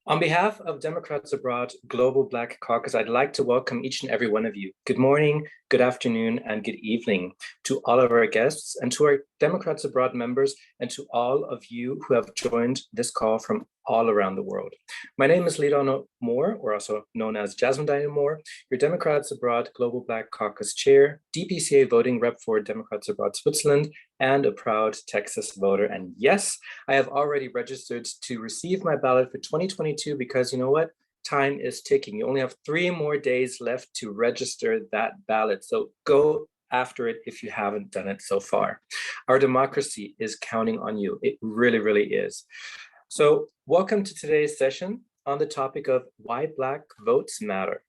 On behalf of Democrats Abroad Global Black Caucus, I'd like to welcome each and every one of you. Good morning, good afternoon, and good evening to all of our guests and to our Democrats Abroad members and to all of you who have joined this call from all around the world. My name is Lidano Moore, or also known as Jasmine Diane Moore, your Democrats Abroad Global Black Caucus Chair, DPCA voting rep for Democrats Abroad Switzerland, and a proud Texas voter. And yes, I have already registered to receive my ballot for 2022 because you know what? Time is ticking. You only have 3 more days left to register that ballot. So go after it if you haven't done it so far. Our democracy is counting on you. It really, really is. So welcome to today's session on the topic of why Black votes matter.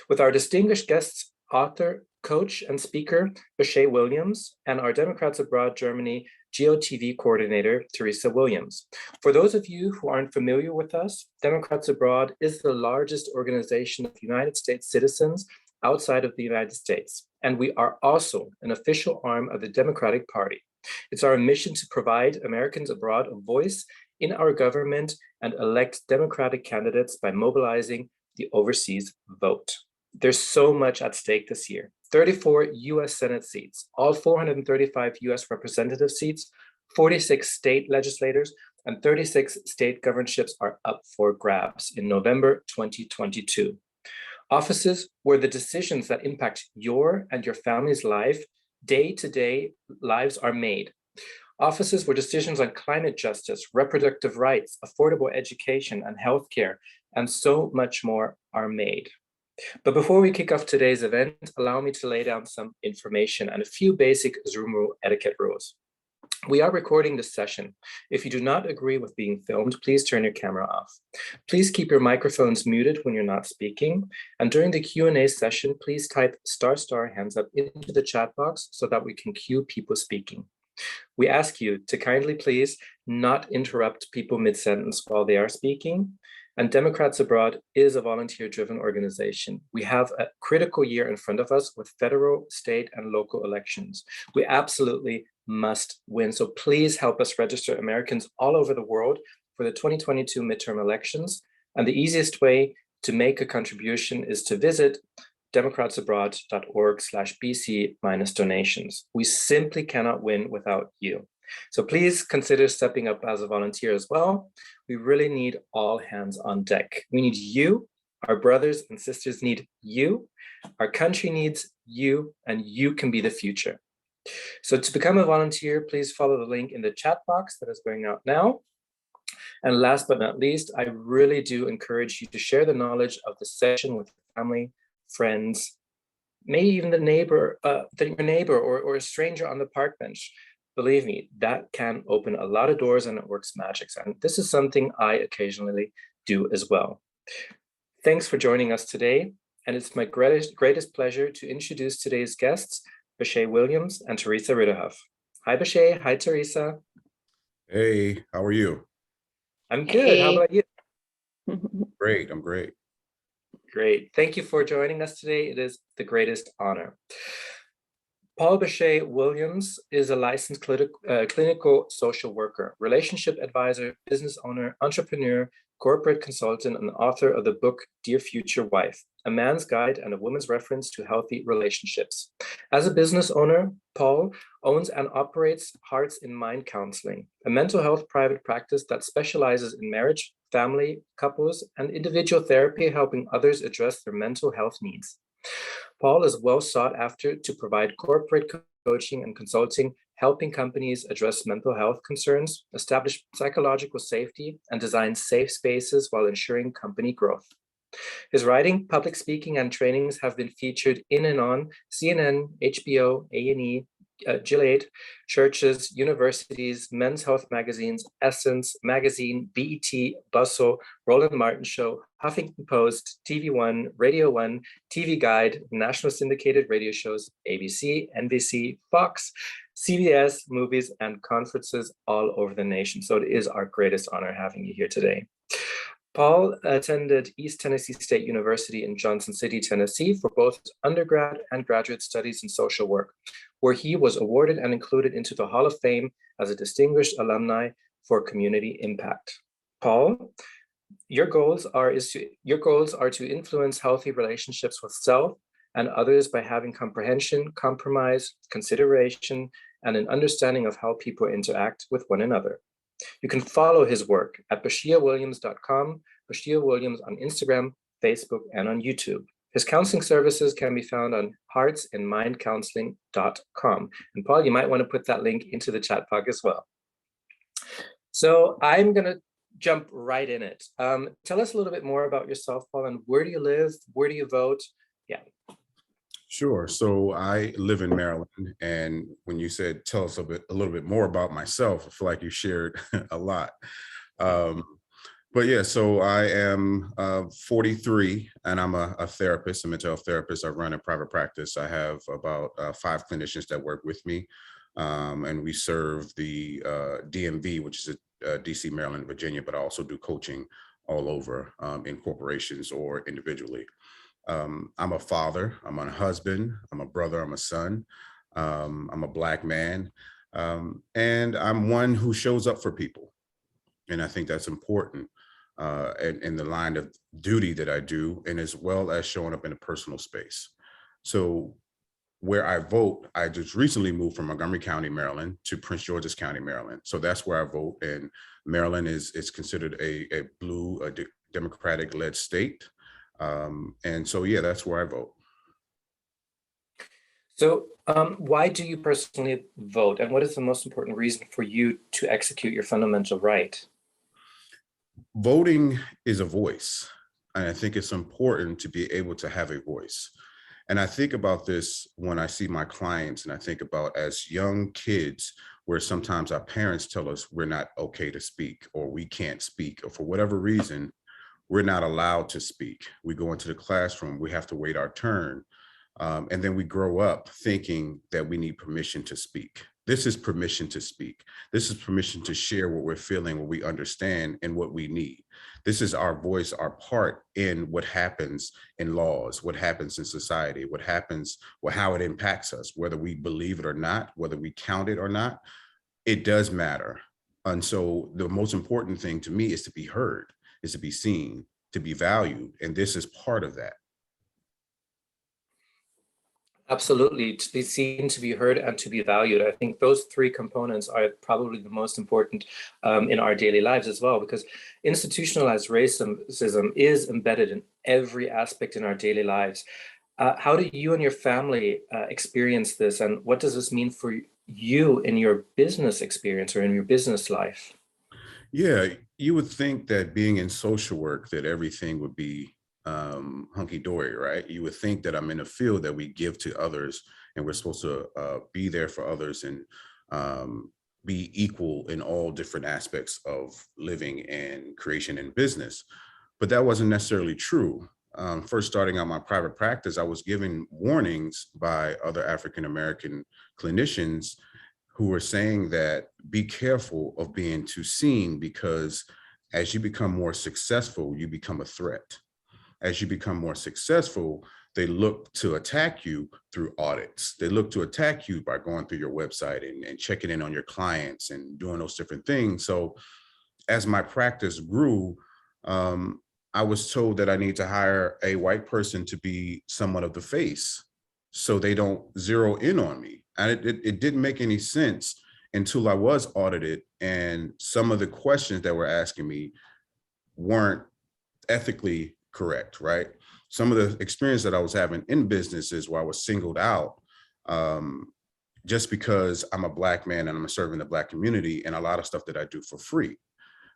With our distinguished guests, author, coach, and speaker, Bashea Williams, and our Democrats Abroad Germany GOTV coordinator, Teresa Williams. For those of you who aren't familiar with us, Democrats Abroad is the largest organization of United States citizens outside of the United States, and we are also an official arm of the Democratic Party. It's our mission to provide Americans abroad a voice in our government and elect Democratic candidates by mobilizing the overseas vote. There's so much at stake this year. 34 US Senate seats, all 435 US representative seats, 46 state legislators, and 36 state governorships are up for grabs in November 2022. Offices where the decisions that impact your and your family's life, day-to-day lives are made. Offices where decisions on climate justice, reproductive rights, affordable education, and healthcare, and so much more are made. But before we kick off today's event, allow me to lay down some information and a few basic Zoom etiquette rules. We are recording this session. If you do not agree with being filmed, please turn your camera off. Please keep your microphones muted when you're not speaking. And during the Q&A session, please type * hands up into the chat box so that we can cue people speaking. We ask you to kindly please not interrupt people mid-sentence while they are speaking. And Democrats Abroad is a volunteer-driven organization. We have a critical year in front of us with federal, state, and local elections. We absolutely must win. So please help us register Americans all over the world for the 2022 midterm elections. And the easiest way to make a contribution is to visit democratsabroad.org/BC-donations. We simply cannot win without you. So please consider stepping up as a volunteer as well. We really need all hands on deck. We need you, our brothers and sisters need you, our country needs you, and you can be the future. So to become a volunteer, please follow the link in the chat box that is going out now. And last but not least, I really do encourage you to share the knowledge of the session with your family, friends, maybe even your neighbor or a stranger on the park bench. Believe me, that can open a lot of doors and it works magic. And this is something I occasionally do as well. Thanks for joining us today. And it's my greatest pleasure to introduce today's guests, Bashea Williams and Teresa Ritterhoff. Hi, Bashea. Hi, Teresa. Hey, how are you? I'm good. How about you? Great. I'm great. Great. Thank you for joining us today. It is the greatest honor. Paul Bashea Williams is a licensed clinical social worker, relationship advisor, business owner, entrepreneur, corporate consultant, and author of the book Dear Future Wife, A Man's Guide and a Woman's Reference to Healthy Relationships. As a business owner, Paul owns and operates Hearts in Mind Counseling, a mental health private practice that specializes in marriage, family, couples, and individual therapy, helping others address their mental health needs. Paul is well sought after to provide corporate coaching and consulting, helping companies address mental health concerns, establish psychological safety, and design safe spaces while ensuring company growth. His writing, public speaking, and trainings have been featured in and on CNN, HBO, A&E, Gillette, churches, universities, men's health magazines, Essence Magazine, BET, Bustle, Roland Martin Show, Huffington Post, TV One, Radio One, TV Guide, national syndicated radio shows, ABC, NBC, Fox, CBS, movies, and conferences all over the nation. So it is our greatest honor having you here today. Paul attended East Tennessee State University in Johnson City, Tennessee for both undergrad and graduate studies in social work, where he was awarded and included into the Hall of Fame as a distinguished alumni for community impact. Paul Your goals are to influence healthy relationships with self and others by having comprehension, compromise, consideration, and an understanding of how people interact with one another. You can follow his work at basheawilliams.com, Bashea Williams on Instagram, Facebook, and on YouTube. His counseling services can be found on heartsandmindcounseling.com. And Paul, you might want to put that link into the chat box as well. So I'm going to jump right in it. Tell us a little bit more about yourself, Paul, and where do you live? Where do you vote? Yeah. Sure. So I live in Maryland, and when you said tell us a little bit more about myself, I feel like you shared a lot. But yeah, so I am 43, and I'm a therapist, a mental health therapist. I run a private practice. I have about 5 clinicians that work with me, and we serve the DMV, which is DC, Maryland, Virginia, but I also do coaching all over in corporations or individually. I'm a father, I'm a husband, I'm a brother, I'm a son, I'm a Black man, and I'm one who shows up for people. And I think that's important in the line of duty that I do, and as well as showing up in a personal space. So where I vote, I just recently moved from Montgomery County, Maryland to Prince George's County, Maryland. So that's where I vote. And Maryland is considered a blue, Democratic-led state. And so, yeah, that's where I vote. So why do you personally vote? And what is the most important reason for you to execute your fundamental right? Voting is a voice. And I think it's important to be able to have a voice. And I think about this when I see my clients, and I think about as young kids, where sometimes our parents tell us we're not okay to speak, or we can't speak, or for whatever reason, we're not allowed to speak. We go into the classroom, we have to wait our turn. And then we grow up thinking that we need permission to speak. This is permission to speak. This is permission to share what we're feeling, what we understand, and what we need. This is our voice, our part in what happens in laws, what happens in society, what happens, well, how it impacts us, whether we believe it or not, whether we count it or not, it does matter. And so the most important thing to me is to be heard, is to be seen, to be valued. And this is part of that. Absolutely, to be seen, to be heard, and to be valued. I think those 3 components are probably the most important in our daily lives as well, because institutionalized racism is embedded in every aspect in our daily lives. How do you and your family experience this, and what does this mean for you in your business experience or in your business life? Yeah, you would think that being in social work, that everything would be hunky-dory, right? You would think that I'm in a field that we give to others, and we're supposed to be there for others and be equal in all different aspects of living and creation and business. But that wasn't necessarily true. First starting out my private practice, I was given warnings by other African-American clinicians who were saying that be careful of being too seen, because as you become more successful, you become a threat. As you become more successful, they look to attack you through audits. They look to attack you by going through your website and checking in on your clients and doing those different things. So as my practice grew, I was told that I need to hire a white person to be somewhat of the face so they don't zero in on me. And it didn't make any sense until I was audited, and some of the questions that were asking me weren't ethically correct, right? Some of the experience that I was having in businesses where I was singled out just because I'm a Black man and I'm serving the Black community, and a lot of stuff that I do for free.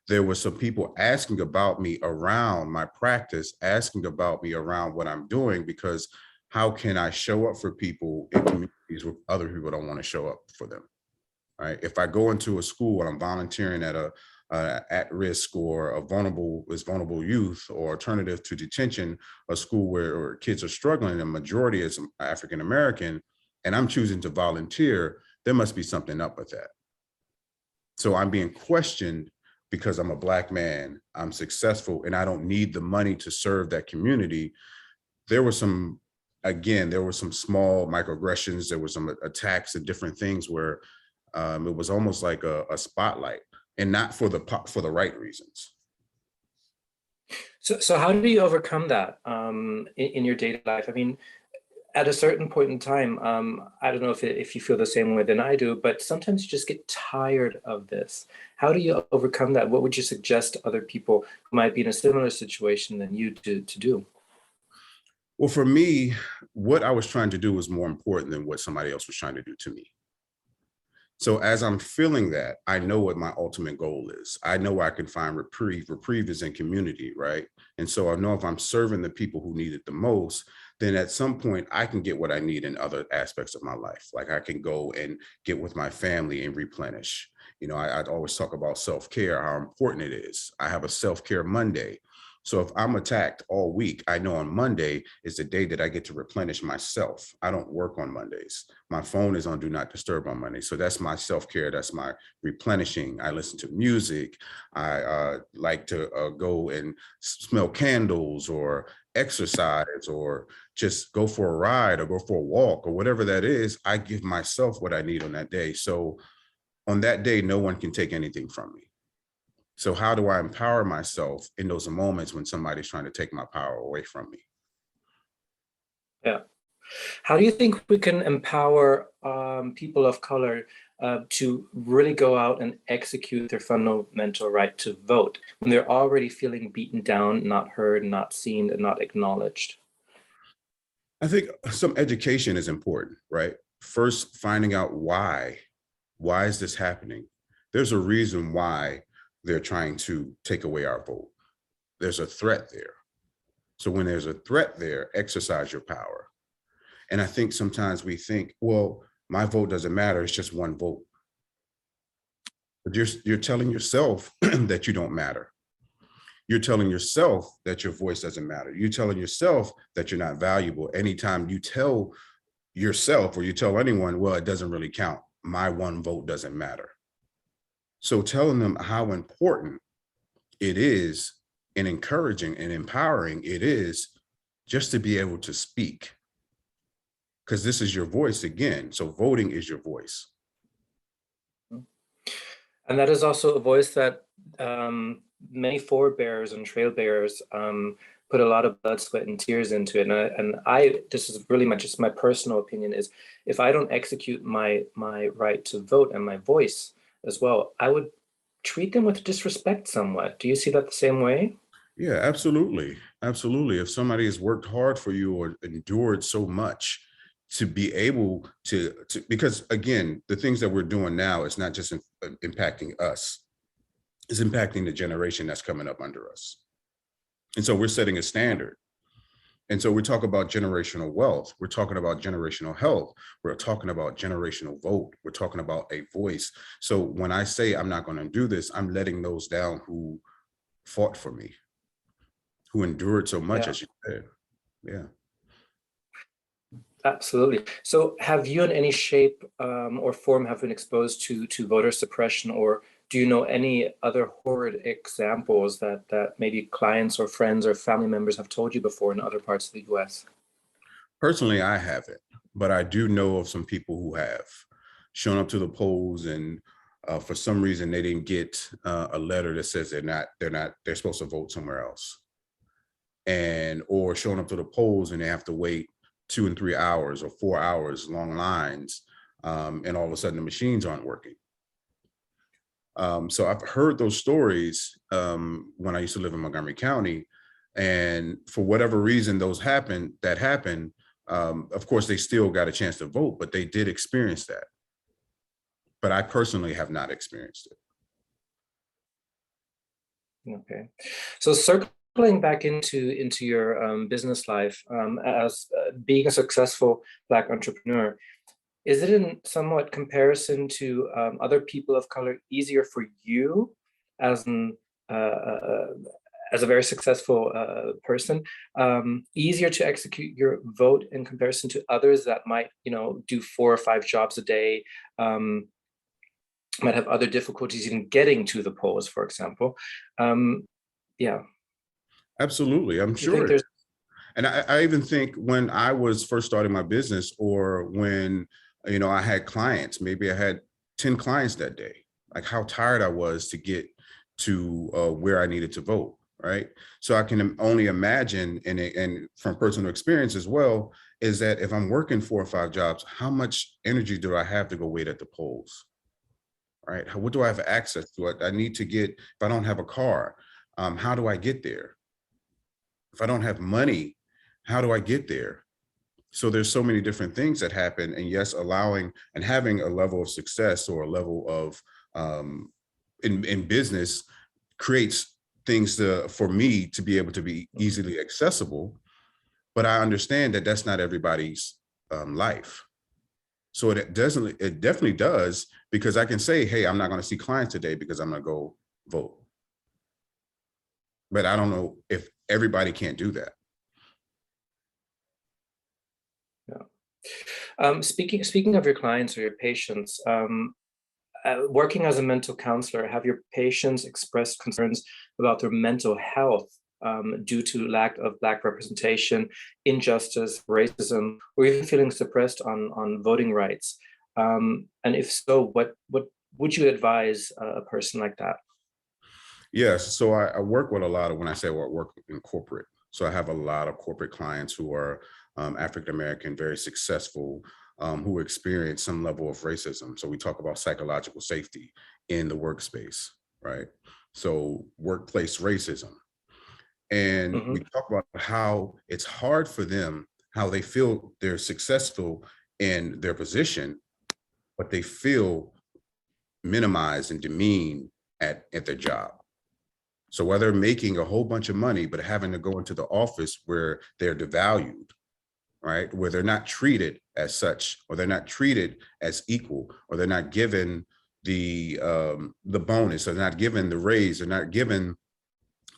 There were some people asking about me around my practice, asking about me around what I'm doing, because how can I show up for people in communities where other people don't want to show up for them, right? If I go into a school and I'm volunteering at a at-risk or a vulnerable youth or alternative to detention, a school where kids are struggling, the majority is African-American, and I'm choosing to volunteer, there must be something up with that. So I'm being questioned because I'm a Black man, I'm successful, and I don't need the money to serve that community. There were some, again, there were some small microaggressions, there were some attacks and different things where it was almost like a spotlight, and not for the right reasons. So how do you overcome that in your daily life? I mean, at a certain point in time, I don't know if you feel the same way than I do, but sometimes you just get tired of this. How do you overcome that? What would you suggest to other people who might be in a similar situation than you to do? Well, for me, what I was trying to do was more important than what somebody else was trying to do to me. So as I'm feeling that, I know what my ultimate goal is. I know I can find reprieve. Reprieve is in community, right? And so I know if I'm serving the people who need it the most, then at some point I can get what I need in other aspects of my life. Like I can go and get with my family and replenish. You know, I'd always talk about self-care, how important it is. I have a self-care Monday. So if I'm attacked all week, I know on Monday is the day that I get to replenish myself. I don't work on Mondays. My phone is on do not disturb on Monday. So that's my self-care. That's my replenishing. I listen to music. I like to go and smell candles or exercise or just go for a ride or go for a walk or whatever that is. I give myself what I need on that day. So on that day, no one can take anything from me. So how do I empower myself in those moments when somebody's trying to take my power away from me? Yeah. How do you think we can empower people of color to really go out and execute their fundamental right to vote when they're already feeling beaten down, not heard, not seen, and not acknowledged? I think some education is important, right? First, finding out why. Why is this happening? There's a reason why they're trying to take away our vote. There's a threat there. So when there's a threat there, exercise your power. And I think sometimes we think, well, my vote doesn't matter. It's just one vote. But you're telling yourself that you don't matter. You're telling yourself that your voice doesn't matter. You're telling yourself that you're not valuable. Anytime you tell yourself or you tell anyone, well, it doesn't really count. My one vote doesn't matter. So telling them how important it is and encouraging and empowering it is just to be able to speak. Because this is your voice again. So voting is your voice. And that is also a voice that many forebears and trailbearers put a lot of blood, sweat, and tears into it. And I this is really just my personal opinion is if I don't execute my right to vote and my voice as well, I would treat them with disrespect somewhat. Do you see that the same way? Yeah, absolutely. Absolutely. If somebody has worked hard for you or endured so much to be able to because again, the things that we're doing now is not just impacting us, it's impacting the generation that's coming up under us. And so we're setting a standard. And so we talk about generational wealth. We're talking about generational health. We're talking about generational vote. We're talking about a voice. So when I say I'm not going to do this, I'm letting those down who fought for me, who endured so much, Yeah. as you said. Yeah. Absolutely. So have you in any shape or form have been exposed to voter suppression, or do you know any other horrid examples that maybe clients or friends or family members have told you before in other parts of the US? Personally, I haven't, but I do know of some people who have shown up to the polls and for some reason they didn't get a letter that says they're supposed to vote somewhere else. And or showing up to the polls and they have to wait 2 and 3 hours or 4 hours, long lines, and all of a sudden the machines aren't working. So I've heard those stories when I used to live in Montgomery County, and for whatever reason that happened. Of course, they still got a chance to vote, but they did experience that. But I personally have not experienced it. Okay. So circling back into your business life as being a successful Black entrepreneur, is it in somewhat comparison to other people of color easier for you as an as a very successful person, easier to execute your vote in comparison to others that might, do 4 or 5 jobs a day, might have other difficulties in getting to the polls, for example? Yeah. Absolutely, I'm Do you think sure. there's And I even think when I was first starting my business, or when I had clients, maybe I had 10 clients that day, like how tired I was to get to where I needed to vote. right? So I can only imagine, and from personal experience as well, is that if I'm working 4 or 5 jobs, how much energy do I have to go wait at the polls, right? What do I have access to? I need to get, if I don't have a car, how do I get there? If I don't have money, how do I get there? So there's so many different things that happen. And yes, allowing and having a level of success or a level of in business creates things for me to be able to be easily accessible. But I understand that that's not everybody's life. So it definitely does, because I can say, hey, I'm not going to see clients today because I'm going to go vote. But I don't know if everybody can't do that. Yeah. Speaking of your clients or your patients, working as a mental counselor, have your patients expressed concerns about their mental health due to lack of Black representation, injustice, racism, or even feeling suppressed on voting rights? And if so, what would you advise a person like that? Yes, so I work with a lot of, when I say I work in corporate, so I have a lot of corporate clients who are African-American, very successful, who experience some level of racism. So we talk about psychological safety in the workspace, right? So workplace racism. And we talk about how it's hard for them, how they feel they're successful in their position, but they feel minimized and demeaned at their job. So whether making a whole bunch of money, but having to go into the office where they're devalued, right? Where they're not treated as such, or they're not treated as equal, or they're not given the bonus, they're not given the raise, they're not given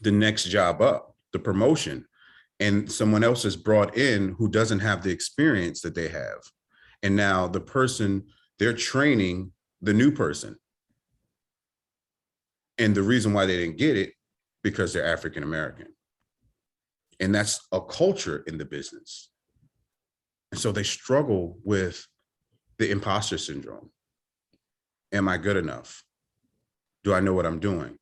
the next job up, the promotion, and someone else is brought in who doesn't have the experience that they have. And now the person, they're training the new person. And the reason why they didn't get it, because they're African American. And that's a culture in the business. And so they struggle with the imposter syndrome. Am I good enough? Do I know what I'm doing?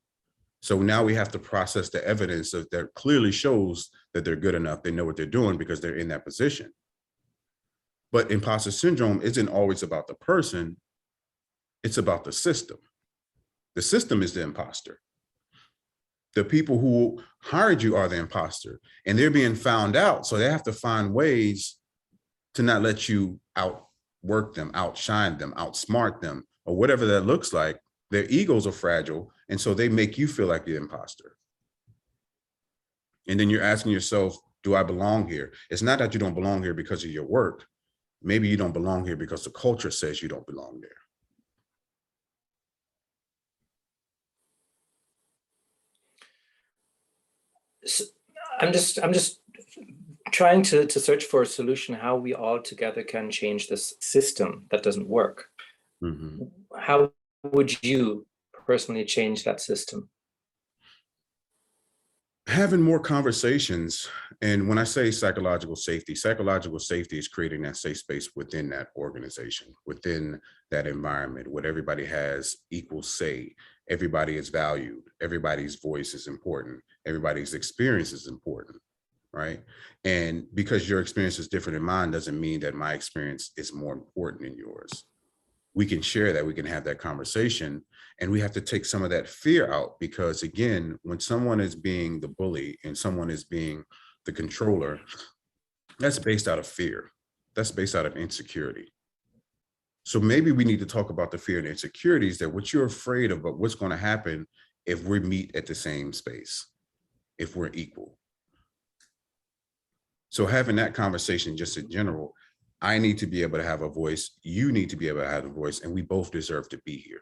So now we have to process the evidence that clearly shows that they're good enough. They know what they're doing because they're in that position. But imposter syndrome isn't always about the person. It's about the system. The system is the imposter. The people who hired you are the imposter, and they're being found out. So they have to find ways to not let you outwork them, outshine them, outsmart them, or whatever that looks like. Their egos are fragile. And so they make you feel like the imposter. And then you're asking yourself, do I belong here? It's not that you don't belong here because of your work. Maybe you don't belong here because the culture says you don't belong there. So I'm just trying to search for a solution, how we all together can change this system that doesn't work. How would you personally change that system? Having more conversations. And when I say psychological safety is creating that safe space within that organization, within that environment, where everybody has equal say, everybody is valued, everybody's voice is important, everybody's experience is important, right? And because your experience is different than mine doesn't mean that my experience is more important than yours. We can share that, we can have that conversation, and we have to take some of that fear out, because again, when someone is being the bully and someone is being the controller, that's based out of fear. That's based out of insecurity. So maybe we need to talk about the fear and insecurities, that what you're afraid of, but what's going to happen if we meet at the same space, if we're equal. So having that conversation just in general, I need to be able to have a voice, you need to be able to have a voice, and we both deserve to be here.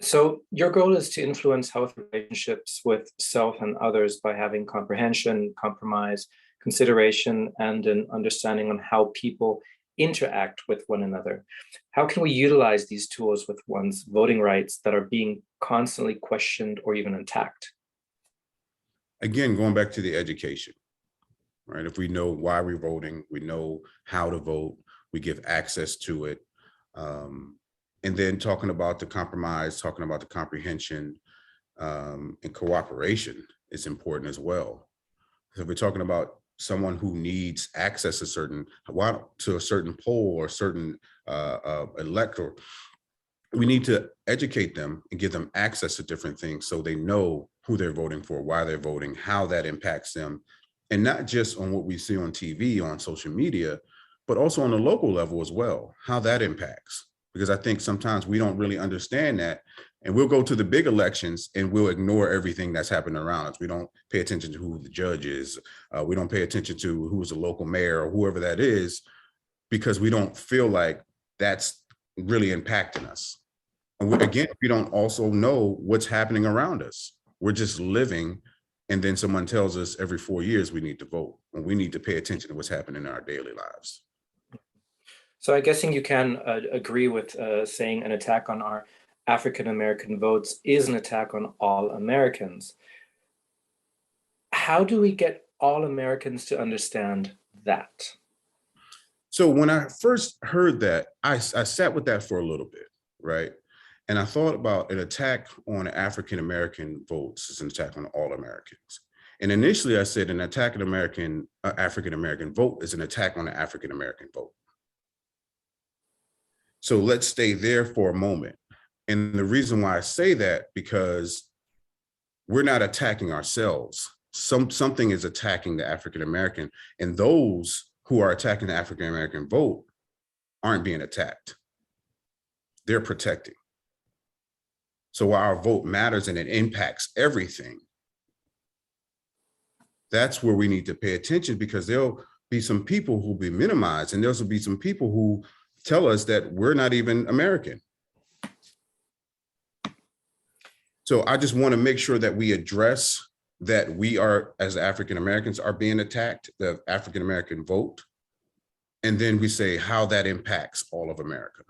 So your goal is to influence healthy relationships with self and others by having comprehension, compromise, consideration, and an understanding on how people interact with one another. How can we utilize these tools with one's voting rights that are being constantly questioned or even attacked? Again, going back to the education, right? If we know why we're voting, we know how to vote, we give access to it, And then talking about the compromise, talking about the comprehension, and cooperation is important as well. So if we're talking about someone who needs access to a certain poll or certain elector, we need to educate them and give them access to different things so they know who they're voting for, why they're voting, how that impacts them, and not just on what we see on TV, on social media, but also on the local level as well, how that impacts. Because I think sometimes we don't really understand that, and we'll go to the big elections and we'll ignore everything that's happening around us. We don't pay attention to who the judge is. We don't pay attention to who's the local mayor or whoever that is, because we don't feel like that's really impacting us. And again, we don't also know what's happening around us. We're just living, and then someone tells us every 4 years we need to vote, and we need to pay attention to what's happening in our daily lives. So I'm guessing you can agree with saying an attack on our African-American votes is an attack on all Americans. How do we get all Americans to understand that? So when I first heard that, I sat with that for a little bit, right? And I thought about an attack on African-American votes is an attack on all Americans. And initially I said an attack on African-American vote is an attack on the African-American vote. So let's stay there for a moment. And the reason why I say that, because we're not attacking ourselves. Something is attacking the African-American, and those who are attacking the African-American vote aren't being attacked. They're protecting. So while our vote matters and it impacts everything, that's where we need to pay attention, because there'll be some people who'll be minimized, and there'll be some people who tell us that we're not even American. So I just want to make sure that we address that we are, as African Americans, are being attacked, the African American vote, and then we say how that impacts all of America.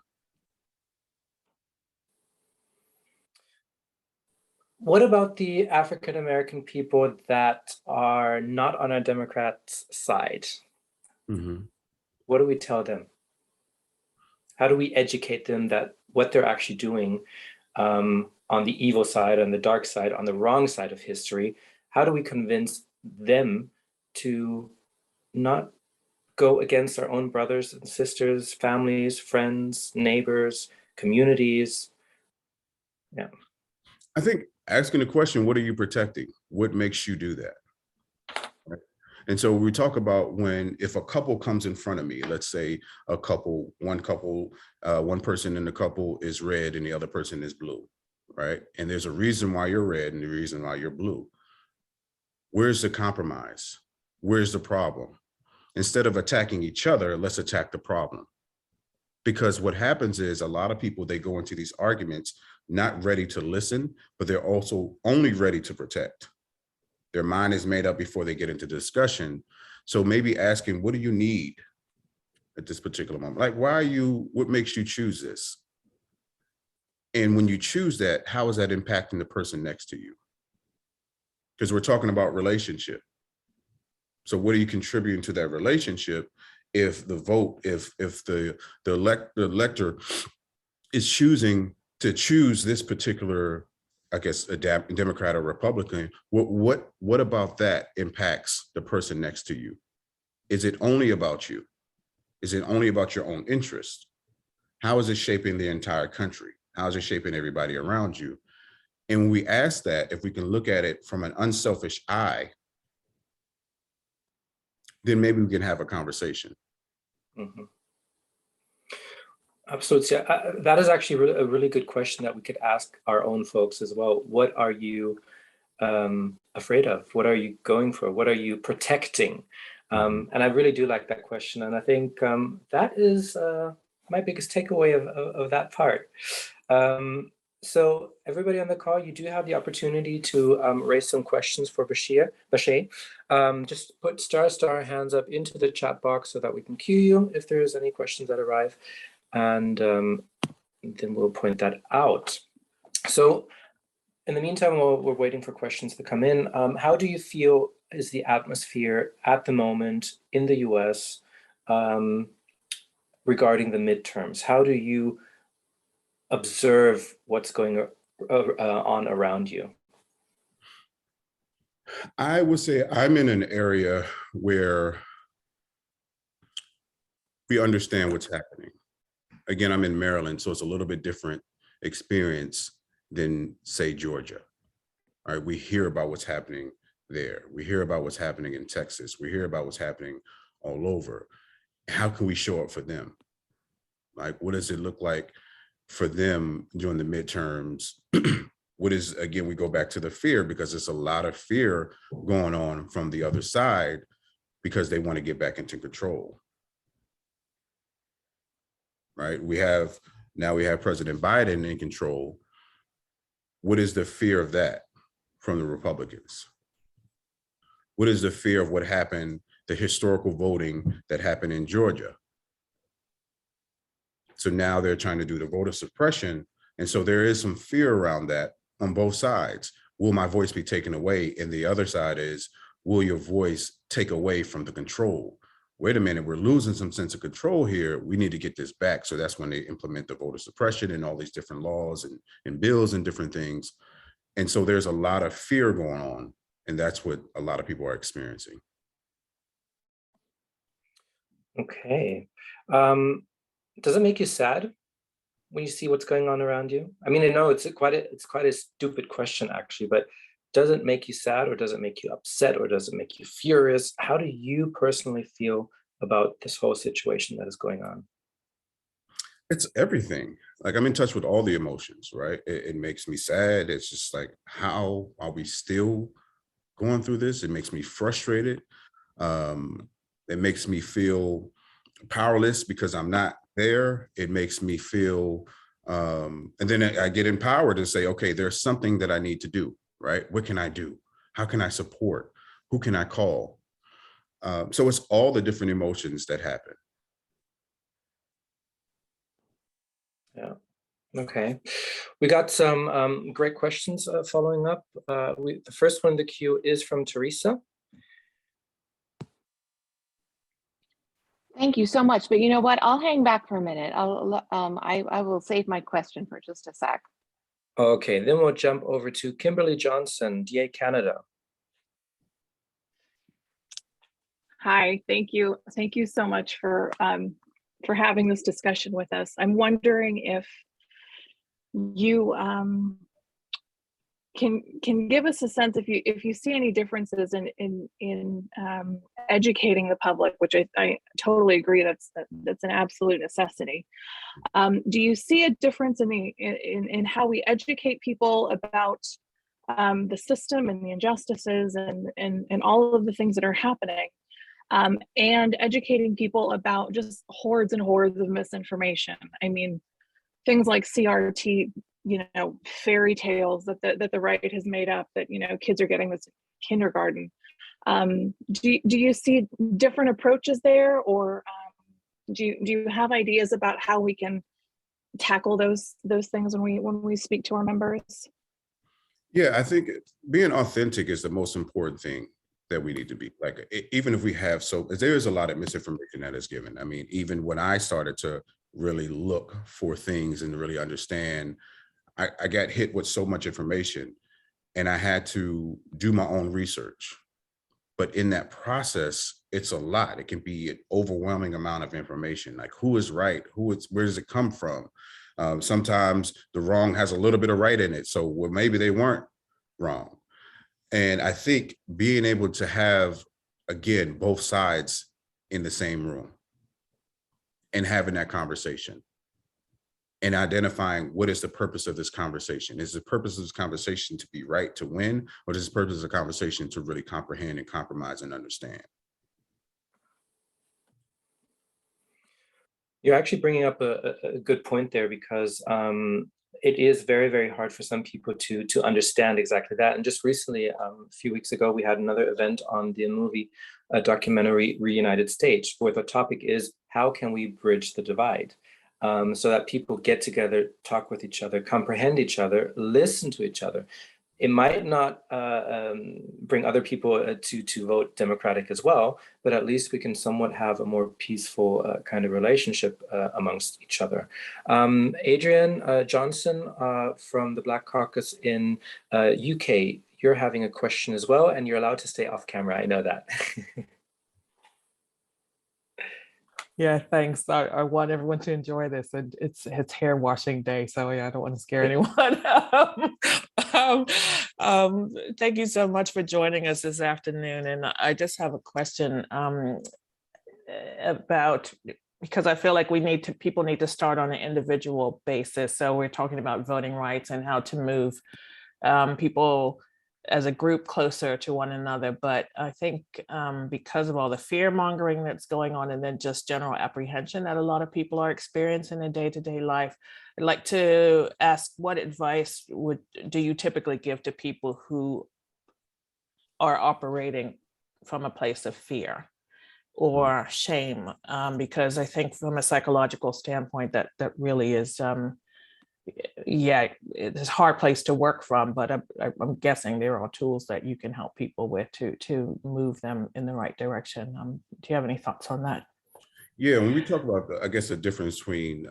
What about the African-American people that are not on our Democrats' side? Mm-hmm. What do we tell them? How do we educate them that what they're actually doing on the evil side, on the dark side, on the wrong side of history? How do we convince them to not go against our own brothers and sisters, families, friends, neighbors, communities? Yeah. I think asking the question, what are you protecting? What makes you do that? Right? And so we talk about if a couple comes in front of me, let's say one person in the couple is red and the other person is blue, right? And there's a reason why you're red and the reason why you're blue. Where's the compromise? Where's the problem? Instead of attacking each other, let's attack the problem. Because what happens is a lot of people, they go into these arguments not ready to listen, but they're also only ready to protect. Their mind is made up before they get into discussion. So maybe asking, what do you need at this particular moment? Like, what makes you choose this? And when you choose that, how is that impacting the person next to you? Because we're talking about relationship. So what are you contributing to that relationship if the elector is choosing to choose this particular, I guess, a Democrat or Republican? What about that impacts the person next to you? Is it only about you? Is it only about your own interest? How is it shaping the entire country? How is it shaping everybody around you? And when we ask that, if we can look at it from an unselfish eye, then maybe we can have a conversation. Mm-hmm. Absolutely. That is actually a really good question that we could ask our own folks as well. What are you afraid of? What are you going for? What are you protecting? And I really do like that question. And I think that is my biggest takeaway of that part. So everybody on the call, you do have the opportunity to raise some questions for Bashea. Just put star hands up into the chat box so that we can cue you if there's any questions that arrive. And then we'll point that out. So in the meantime, while we're waiting for questions to come in, how do you feel is the atmosphere at the moment in the US regarding the midterms? How do you observe what's going on around you? I would say I'm in an area where we understand what's happening. Again, I'm in Maryland, so it's a little bit different experience than, say, Georgia. All right, we hear about what's happening there. We hear about what's happening in Texas. We hear about what's happening all over. How can we show up for them? Like, what does it look like for them during the midterms? What is, again, we go back to the fear, because there's a lot of fear going on from the other side because they want to get back into control. Right? Now we have President Biden in control. What is the fear of that from the Republicans? What is the fear of what happened, the historical voting that happened in Georgia? So now they're trying to do the voter suppression. And so there is some fear around that on both sides. Will my voice be taken away? And the other side is, will your voice take away from the control? Wait a minute, we're losing some sense of control here. We need to get this back. So that's when they implement the voter suppression and all these different laws and bills and different things. And so there's a lot of fear going on. And that's what a lot of people are experiencing. Okay. Does it make you sad when you see what's going on around you? I mean, I know it's quite a stupid question, actually, but does it make you sad, or does it make you upset, or does it make you furious? How do you personally feel about this whole situation that is going on? It's everything. Like, I'm in touch with all the emotions, right? It makes me sad. It's just like, how are we still going through this? It makes me frustrated. It makes me feel powerless because I'm not there. It makes me feel, and then I get empowered and say, okay, there's something that I need to do, right? What can I do? How can I support? Who can I call? So it's all the different emotions that happen. Yeah. Okay. We got some great questions following up. The first one in the queue is from Teresa. Thank you so much. But you know what? I'll hang back for a minute. I will save my question for just a sec. Okay, then we'll jump over to Kimberly Johnson, DA Canada. Hi, thank you. Thank you so much for having this discussion with us. I'm wondering if you can give us a sense if you see any differences in educating the public, which I totally agree that's an absolute necessity. Do you see a difference in how we educate people about the system and the injustices and all of the things that are happening, and educating people about just hordes and hordes of misinformation? I mean, things like CRT, fairy tales that the right has made up, that kids are getting this in kindergarten. Do you see different approaches there, or do you have ideas about how we can tackle those things when we speak to our members? Yeah, I think being authentic is the most important thing that we need to be. Like, even if we have, so there's a lot of misinformation that is given. I mean, even when I started to really look for things and really understand, I got hit with so much information, and I had to do my own research. But in that process, it's a lot. It can be an overwhelming amount of information. Like, who is right? Where does it come from? Sometimes the wrong has a little bit of right in it. So, well, maybe they weren't wrong. And I think being able to have, again, both sides in the same room and having that conversation and identifying what is the purpose of this conversation. Is the purpose of this conversation to be right, to win, or is the purpose of the conversation to really comprehend and compromise and understand? You're actually bringing up a good point there, because it is very, very hard for some people to understand exactly that. And just recently, a few weeks ago, we had another event on the movie documentary Reunited Stage, where the topic is, how can we bridge the divide? So that people get together, talk with each other, comprehend each other, listen to each other. It might not bring other people to vote Democratic as well, but at least we can somewhat have a more peaceful kind of relationship amongst each other. Adrian Johnson from the Black Caucus in UK, you're having a question as well, and you're allowed to stay off camera. I know that. Yeah, thanks. I want everyone to enjoy this, and it's hair washing day, so yeah, I don't want to scare anyone. Thank you so much for joining us this afternoon, and I just have a question about, because I feel like people need to start on an individual basis. So we're talking about voting rights and how to move people as a group closer to one another. But I think because of all the fear mongering that's going on, and then just general apprehension that a lot of people are experiencing in day-to-day life, I'd like to ask, what advice do you typically give to people who are operating from a place of fear or shame? Because I think from a psychological standpoint, that really is, yeah, it's a hard place to work from, but I'm guessing there are tools that you can help people with to move them in the right direction. Do you have any thoughts on that? Yeah, when we talk about, I guess, the difference between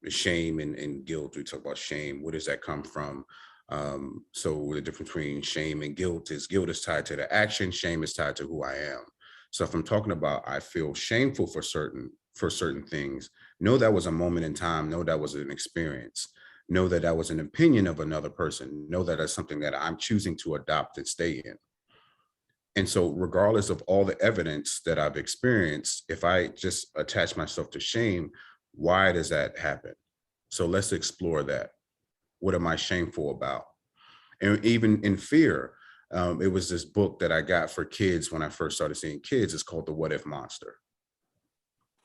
shame and guilt, we talk about shame. Where does that come from? So the difference between shame and guilt is tied to the action, shame is tied to who I am. So if I'm talking about I feel shameful for certain things, know that was a moment in time, know that was an experience, know that that was an opinion of another person, know that that's something that I'm choosing to adopt and stay in. And so regardless of all the evidence that I've experienced, if I just attach myself to shame, why does that happen? So let's explore that. What am I shameful about? And even in fear, it was this book that I got for kids when I first started seeing kids. It's called The What If Monster.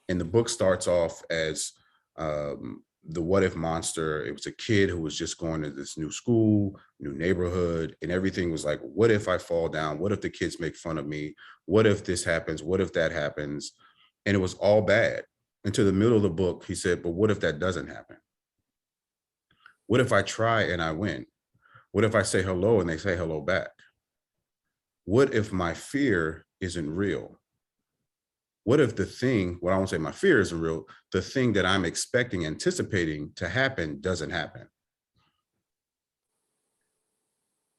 And the book starts off as the what if monster. It was a kid who was just going to this new school, new neighborhood, and everything was like, what if I fall down? What if the kids make fun of me? What if this happens? What if that happens? And it was all bad. Into the middle of the book, he said, but what if that doesn't happen? What if I try and I win? What if I say hello and they say hello back? What if my fear isn't real? What if the thing, well, I won't say my fear isn't real, the thing that I'm expecting, anticipating to happen doesn't happen?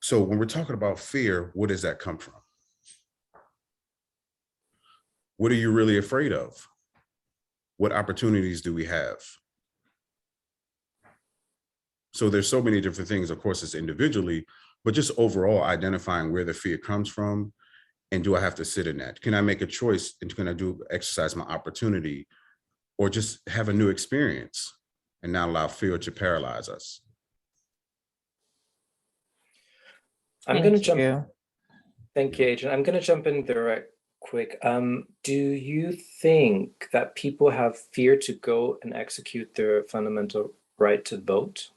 So when we're talking about fear, where does that come from? What are you really afraid of? What opportunities do we have? So there's so many different things, of course, it's individually, but just overall identifying where the fear comes from. And do I have to sit in that? Can I make a choice? And can I exercise my opportunity, or just have a new experience and not allow fear to paralyze us? I'm going to jump. Thank you, Adrian. I'm going to jump in there right quick. Do you think that people have fear to go and execute their fundamental right to vote?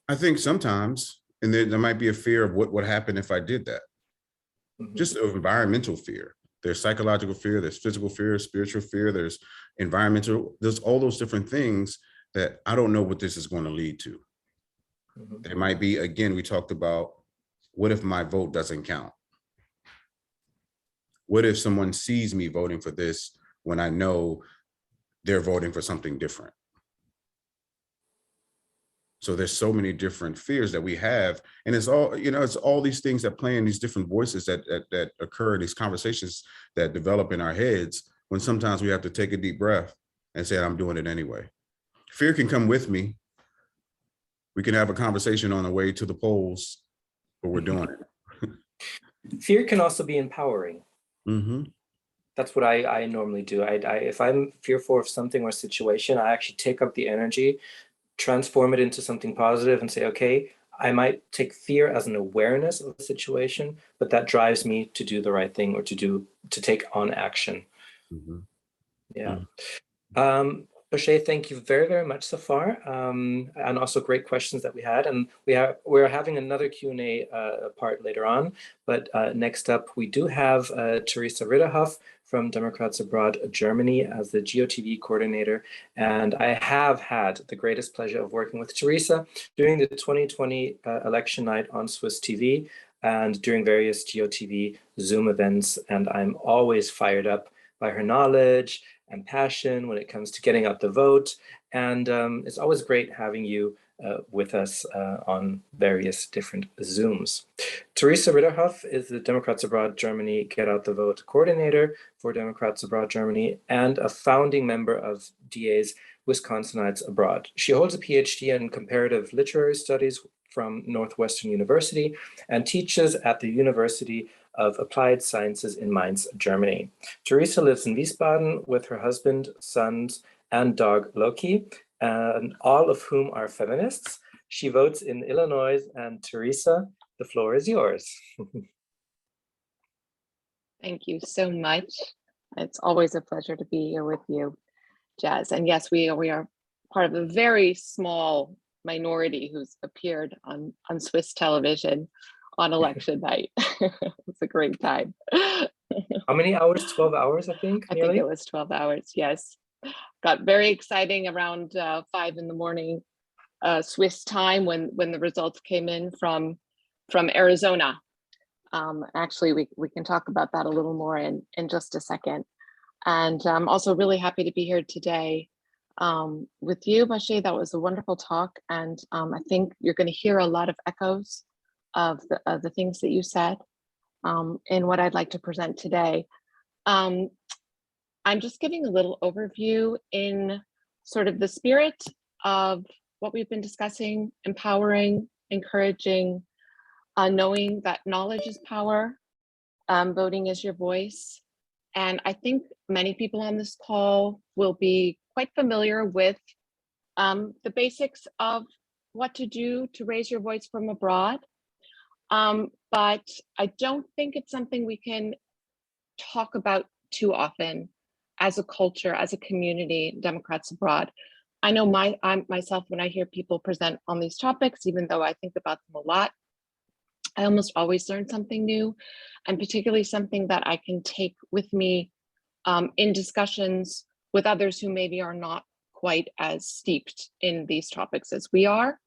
I think sometimes, and there might be a fear of what would happen if I did that. Just environmental fear. There's psychological fear, there's physical fear, spiritual fear, there's environmental, there's all those different things that I don't know what this is going to lead to. There might be, again, we talked about, what if my vote doesn't count? What if someone sees me voting for this when I know they're voting for something different? So there's so many different fears that we have, and it's all, it's all these things that play in these different voices that occur, these conversations that develop in our heads, when sometimes we have to take a deep breath and say, I'm doing it anyway. Fear can come with me. We can have a conversation on the way to the polls, but we're doing it. Fear can also be empowering. That's what I normally do. If I'm fearful of something or situation, I actually take up the energy, transform it into something positive, and say, okay, I might take fear as an awareness of the situation, but that drives me to do the right thing, or to take on action. Yeah. Bashea, thank you very, very much so far, and also great questions that we had. And we're having another Q&A part later on. But next up, we do have Teresa Ritterhoff from Democrats Abroad Germany as the GOTV coordinator. And I have had the greatest pleasure of working with Teresa during the 2020 election night on Swiss TV and during various GOTV Zoom events. And I'm always fired up by her knowledge and passion when it comes to getting out the vote. And it's always great having you with us on various different Zooms. Teresa Ritterhoff is the Democrats Abroad Germany Get Out the Vote coordinator for Democrats Abroad Germany and a founding member of DA's Wisconsinites Abroad. She holds a PhD in comparative literary studies from Northwestern University and teaches at the University of Applied Sciences in Mainz, Germany. Teresa lives in Wiesbaden with her husband, sons, and dog Loki, and all of whom are feminists. She votes in Illinois, and Teresa, the floor is yours. Thank you so much. It's always a pleasure to be here with you, Jazz. And yes, we are part of a very small minority who's appeared on Swiss television on election night. It's a great time. How many hours? 12 hours, I think. I think it was 12 hours. Yes. Got very exciting around 5 in the morning Swiss time when the results came in from Arizona. Actually, we can talk about that a little more in just a second. And I'm also really happy to be here today with you, Bashea. That was a wonderful talk. And I think you're going to hear a lot of echoes of the things that you said in what I'd like to present today. I'm just giving a little overview in sort of the spirit of what we've been discussing: empowering, encouraging, knowing that knowledge is power, voting is your voice. And I think many people on this call will be quite familiar with the basics of what to do to raise your voice from abroad. But I don't think it's something we can talk about too often as a culture, as a community, Democrats abroad. I know myself, when I hear people present on these topics, even though I think about them a lot, I almost always learn something new, and particularly something that I can take with me in discussions with others who maybe are not quite as steeped in these topics as we are.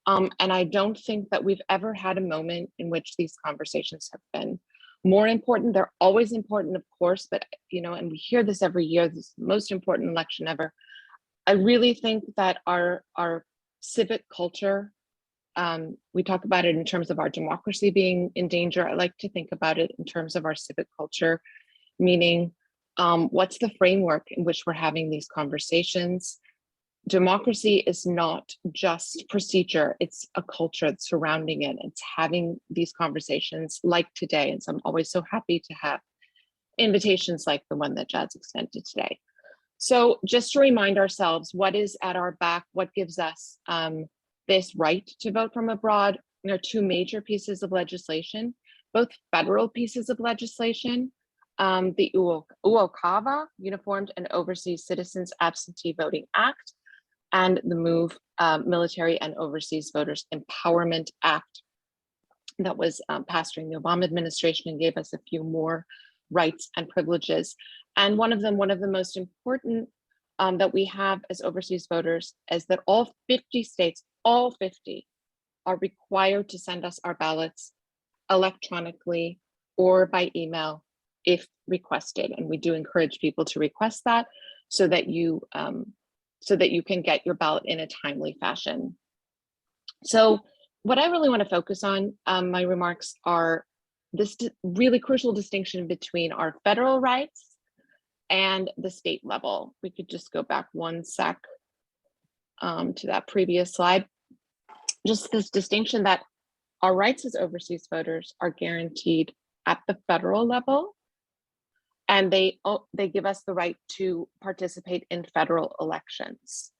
And I don't think that we've ever had a moment in which these conversations have been more important. They're always important, of course, but and we hear this every year, this is the most important election ever. I really think that our civic culture, we talk about it in terms of our democracy being in danger. I like to think about it in terms of our civic culture, meaning what's the framework in which we're having these conversations? Democracy is not just procedure, it's a culture surrounding it. It's having these conversations like today. And so I'm always so happy to have invitations like the one that Jazz extended today. So just to remind ourselves what is at our back, what gives us this right to vote from abroad. There are two major pieces of legislation, both federal pieces of legislation, the UOCAVA, Uniformed and Overseas Citizens Absentee Voting Act, and the MOVE, Military and Overseas Voters Empowerment Act that was passed during the Obama administration and gave us a few more rights and privileges. And one of the most important that we have as overseas voters is that all 50 states, all 50, are required to send us our ballots electronically or by email if requested. And we do encourage people to request that so that you can get your ballot in a timely fashion. So what I really want to focus on, my remarks, are this really crucial distinction between our federal rights and the state level. We could just go back one sec to that previous slide. Just this distinction that our rights as overseas voters are guaranteed at the federal level, and they give us the right to participate in federal elections.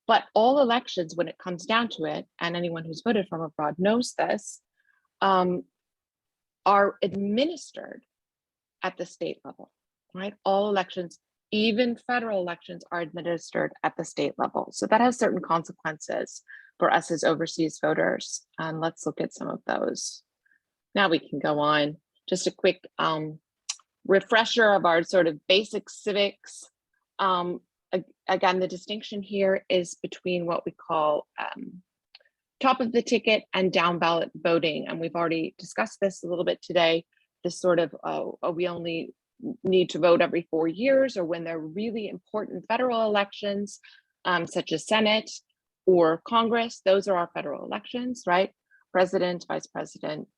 But all elections, when it comes down to it, and anyone who's voted from abroad knows this, are administered at the state level, right? All elections even federal elections are administered at the state level. So that has certain consequences for us as overseas voters. And let's look at some of those. Now we can go on. Just a quick refresher of our sort of basic civics. Again, the distinction here is between what we call top of the ticket and down ballot voting. And we've already discussed this a little bit today. This sort of, we only need to vote every 4 years, or when they're really important federal elections, such as Senate or Congress. Those are our federal elections, right? President, Vice President,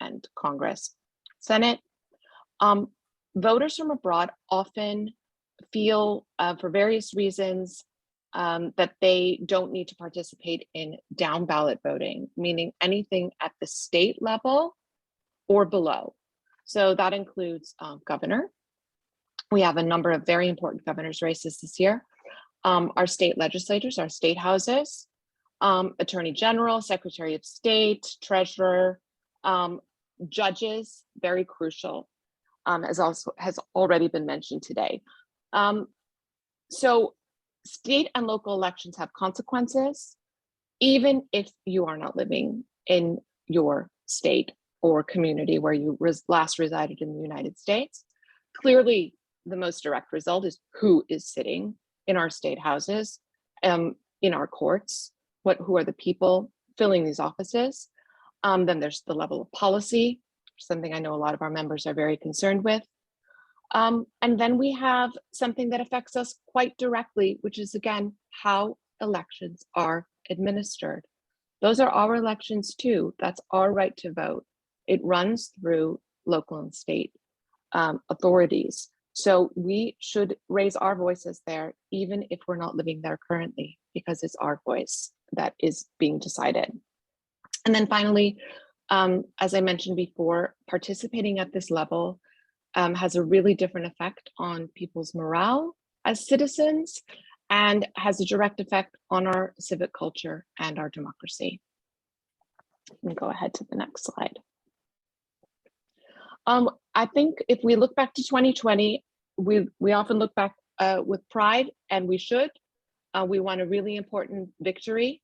and Congress. Senate. Voters from abroad often feel, for various reasons, that they don't need to participate in down ballot voting, meaning anything at the state level or below. So that includes governor. We have a number of very important governor's races this year. Our state legislators, our state houses, attorney general, secretary of state, treasurer, judges, very crucial, as also has already been mentioned today. So state and local elections have consequences, even if you are not living in your state or community where you last resided in the United States. Clearly, the most direct result is who is sitting in our state houses, in our courts, who are the people filling these offices. Then there's the level of policy, something I know a lot of our members are very concerned with. And then we have something that affects us quite directly, which is, again, how elections are administered. Those are our elections too. That's our right to vote. It runs through local and state authorities. So we should raise our voices there, even if we're not living there currently, because it's our voice that is being decided. And then finally, as I mentioned before, participating at this level has a really different effect on people's morale as citizens and has a direct effect on our civic culture and our democracy. We can go ahead to the next slide. I think if we look back to 2020, we often look back with pride, and we should. We won a really important victory,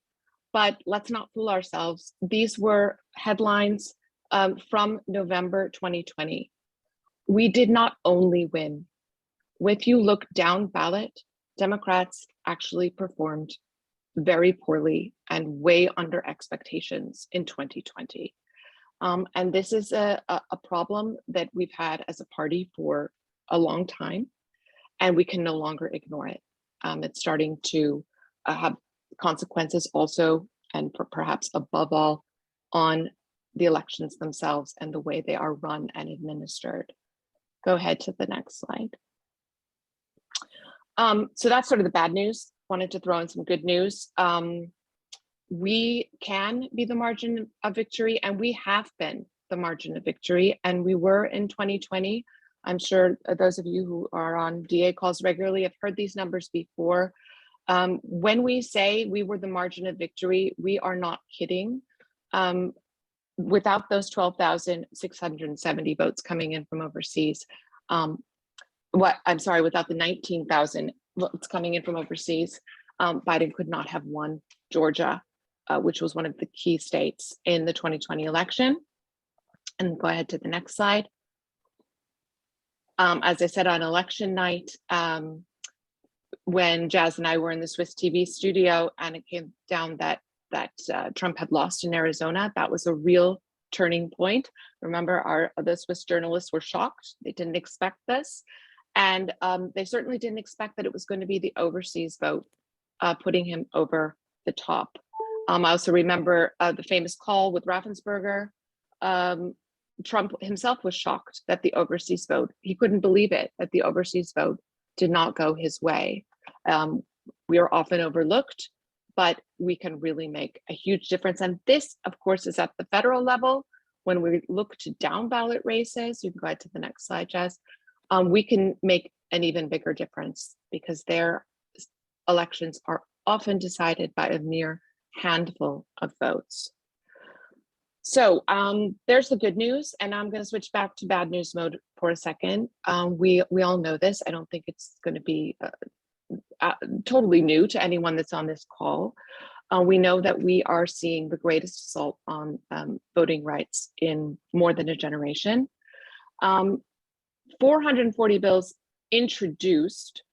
but let's not fool ourselves. These were headlines from November 2020. We did not only win. If you look down ballot, Democrats actually performed very poorly and way under expectations in 2020. And this is a problem that we've had as a party for a long time, and we can no longer ignore it. It's starting to have consequences also, and perhaps above all, on the elections themselves and the way they are run and administered. Go ahead to the next slide. So that's sort of the bad news. Wanted to throw in some good news. We can be the margin of victory, and we have been the margin of victory, and we were in 2020. I'm sure those of you who are on DA calls regularly have heard these numbers before. When we say we were the margin of victory, we are not kidding. Without those 12,670 votes coming in from overseas, without the 19,000 votes coming in from overseas, Biden could not have won Georgia, which was one of the key states in the 2020 election. And go ahead to the next slide. As I said, on election night, when Jazz and I were in the Swiss TV studio and it came down that Trump had lost in Arizona, that was a real turning point. Remember, the Swiss journalists were shocked. They didn't expect this. And they certainly didn't expect that it was going to be the overseas vote putting him over the top. I also remember the famous call with Raffensperger. Trump himself was shocked that the overseas vote, he couldn't believe it, that the overseas vote did not go his way. We are often overlooked, but we can really make a huge difference. And this, of course, is at the federal level. When we look to down ballot races, you can go ahead to the next slide, Jess, we can make an even bigger difference because their elections are often decided by a mere handful of votes. So there's the good news, and I'm going to switch back to bad news mode for a second. We all know this. I don't think it's going to be totally new to anyone that's on this call. We know that we are seeing the greatest assault on voting rights in more than a generation. 440 bills introduced,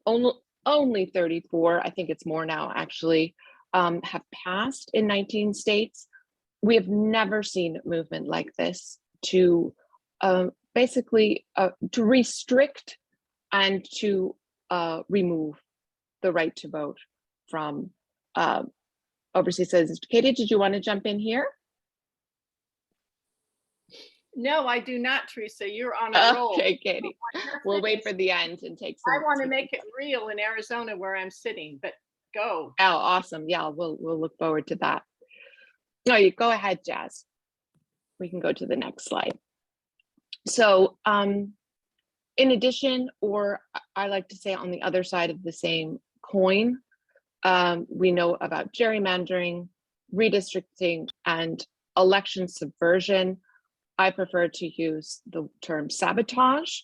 only 34, I think it's more now actually, have passed in 19 states. We have never seen movement like this to basically to restrict and to remove the right to vote from overseas citizens. Katie, did you want to jump in here? No, I do not, Teresa. You're on a roll. Okay, Katie. We'll wait for the end and take some. I want to make it real in Arizona where I'm sitting, but go. Oh, awesome. Yeah, we'll look forward to that. No, you go ahead, Jazz. We can go to the next slide. So in addition, or I like to say on the other side of the same coin, we know about gerrymandering, redistricting, and election subversion. I prefer to use the term sabotage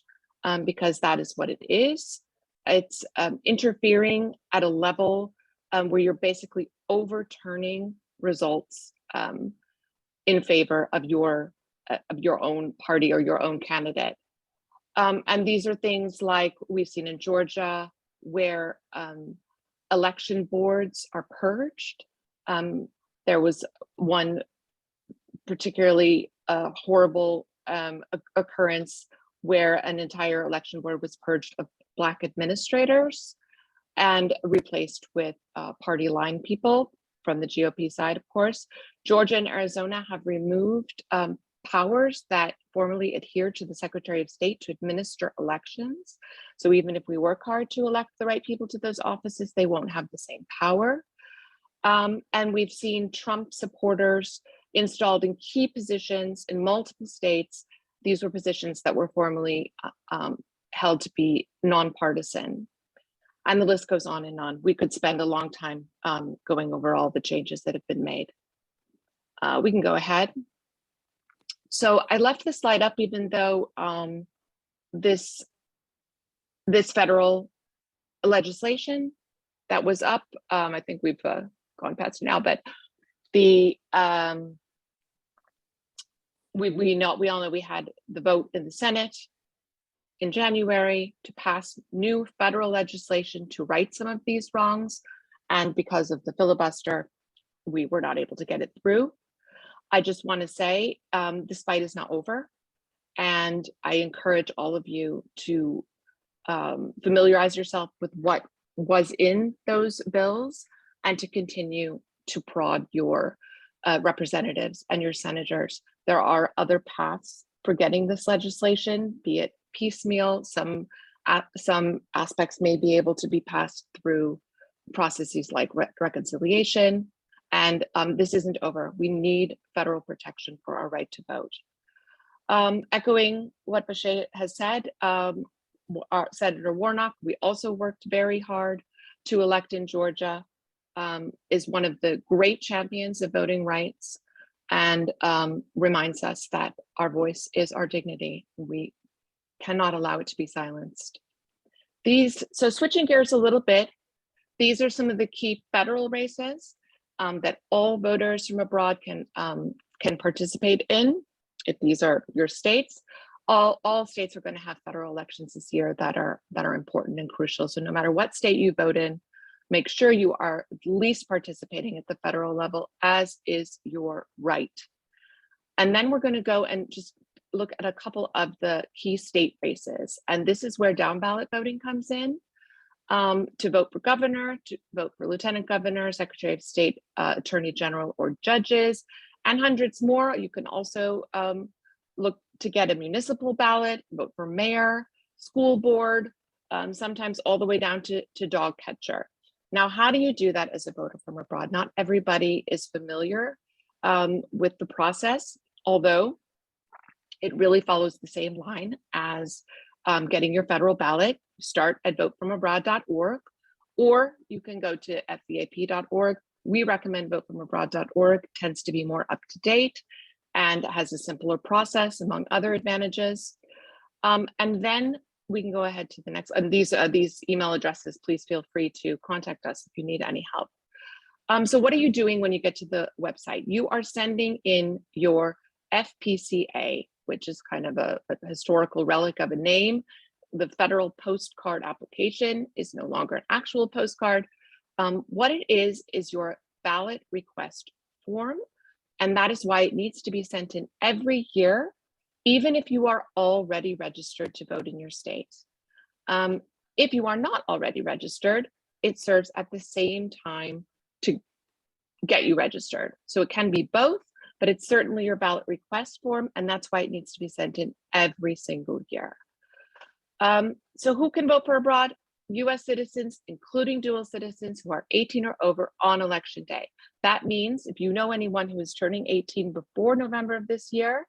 because that is what it is. It's interfering at a level where you're basically overturning results in favor of your own party or your own candidate. And these are things like we've seen in Georgia, where election boards are purged. There was one particularly horrible occurrence where an entire election board was purged of Black administrators and replaced with party line people from the GOP side, of course. Georgia and Arizona have removed powers that formerly adhere to the Secretary of State to administer elections. So even if we work hard to elect the right people to those offices, they won't have the same power. And we've seen Trump supporters installed in key positions in multiple states. These were positions that were formerly held to be nonpartisan. And the list goes on and on. We could spend a long time going over all the changes that have been made. We can go ahead. So I left this slide up even though this federal legislation that was up, I think we've gone past it now, but the we all know we had the vote in the Senate in January to pass new federal legislation to right some of these wrongs, and because of the filibuster, we were not able to get it through. I just want to say this fight is not over, and I encourage all of you to familiarize yourself with what was in those bills and to continue to prod your representatives and your senators. There are other paths for getting this legislation, be it piecemeal. Some aspects may be able to be passed through processes like reconciliation. And this isn't over. We need federal protection for our right to vote. Echoing what Bashea has said, Senator Warnock, we also worked very hard to elect in Georgia, is one of the great champions of voting rights, and reminds us that our voice is our dignity. We cannot allow it to be silenced. So switching gears a little bit, these are some of the key federal races that all voters from abroad can participate in. If these are your states, all states are going to have federal elections this year that are important and crucial. So no matter what state you vote in, make sure you are at least participating at the federal level, as is your right. And then we're going to go and just look at a couple of the key state races. And this is where down ballot voting comes in. To vote for governor, to vote for lieutenant governor, secretary of state, attorney general, or judges, and hundreds more. You can also look to get a municipal ballot, vote for mayor, school board, sometimes all the way down to dog catcher. Now, how do you do that as a voter from abroad? Not everybody is familiar with the process, although it really follows the same line as getting your federal ballot. Start at votefromabroad.org, or you can go to fvap.org, we recommend votefromabroad.org tends to be more up to date and has a simpler process, among other advantages. And then we can go ahead to the next. And these email addresses, please feel free to contact us if you need any help. So what are you doing when you get to the website? You are sending in your FPCA, which is kind of a historical relic of a name. The federal postcard application is no longer an actual postcard. What it is your ballot request form, and that is why it needs to be sent in every year, even if you are already registered to vote in your state. If you are not already registered, it serves at the same time to get you registered. So it can be both, but it's certainly your ballot request form, and that's why it needs to be sent in every single year. So who can vote for abroad? US citizens, including dual citizens who are 18 or over on election day. That means if you know anyone who is turning 18 before November of this year,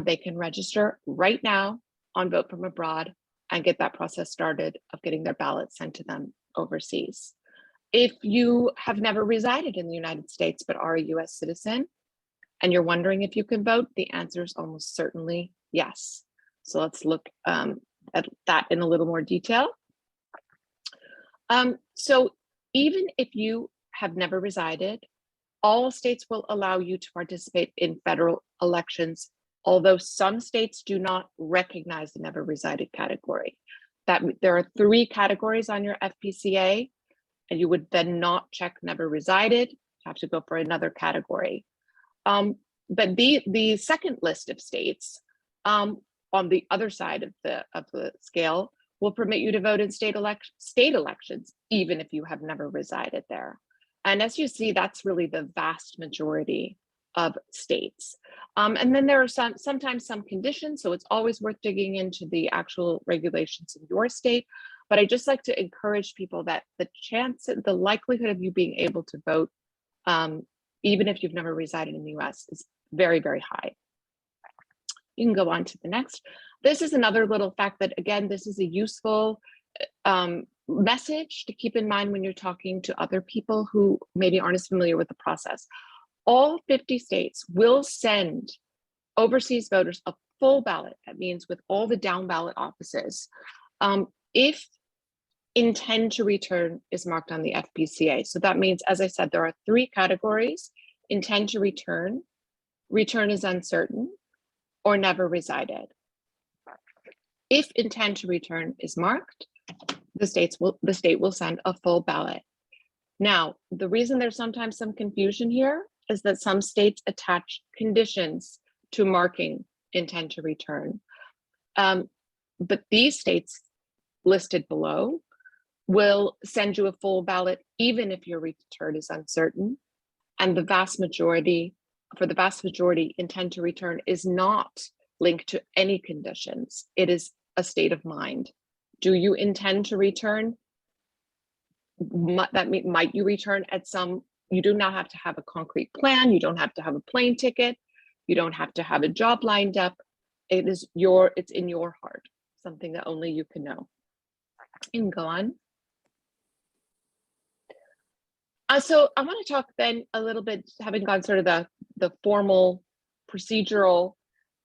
they can register right now on Vote From Abroad and get that process started of getting their ballots sent to them overseas. If you have never resided in the United States but are a US citizen and you're wondering if you can vote, the answer is almost certainly yes. So let's look at that in a little more detail. So even if you have never resided, all states will allow you to participate in federal elections, although some states do not recognize the never resided category. That there are 3 categories on your FPCA, and you would then not check never resided, have to go for another category. But the second list of states on the other side of the scale will permit you to vote in state elections, even if you have never resided there. And as you see, that's really the vast majority of states. And then there are sometimes some conditions, so it's always worth digging into the actual regulations in your state. But I just like to encourage people that the likelihood of you being able to vote, even if you've never resided in the US, is very, very high. You can go on to the next. This is another little fact that, again, this is a useful message to keep in mind when you're talking to other people who maybe aren't as familiar with the process. All 50 states will send overseas voters a full ballot. That means with all the down ballot offices, if intend to return is marked on the FPCA. So that means, as I said, there are 3 categories: intend to return, return is uncertain, or never resided. If intend to return is marked, the state will send a full ballot. Now, the reason there's sometimes some confusion here is that some states attach conditions to marking intend to return. But these states listed below will send you a full ballot even if your return is uncertain. And for the vast majority, intend to return is not linked to any conditions. It is a state of mind. Do you intend to return? Might you return at some, you do not have to have a concrete plan. You don't have to have a plane ticket. You don't have to have a job lined up. It's in your heart, something that only you can know. You can go on. So I want to talk then a little bit, having gone sort of the formal procedural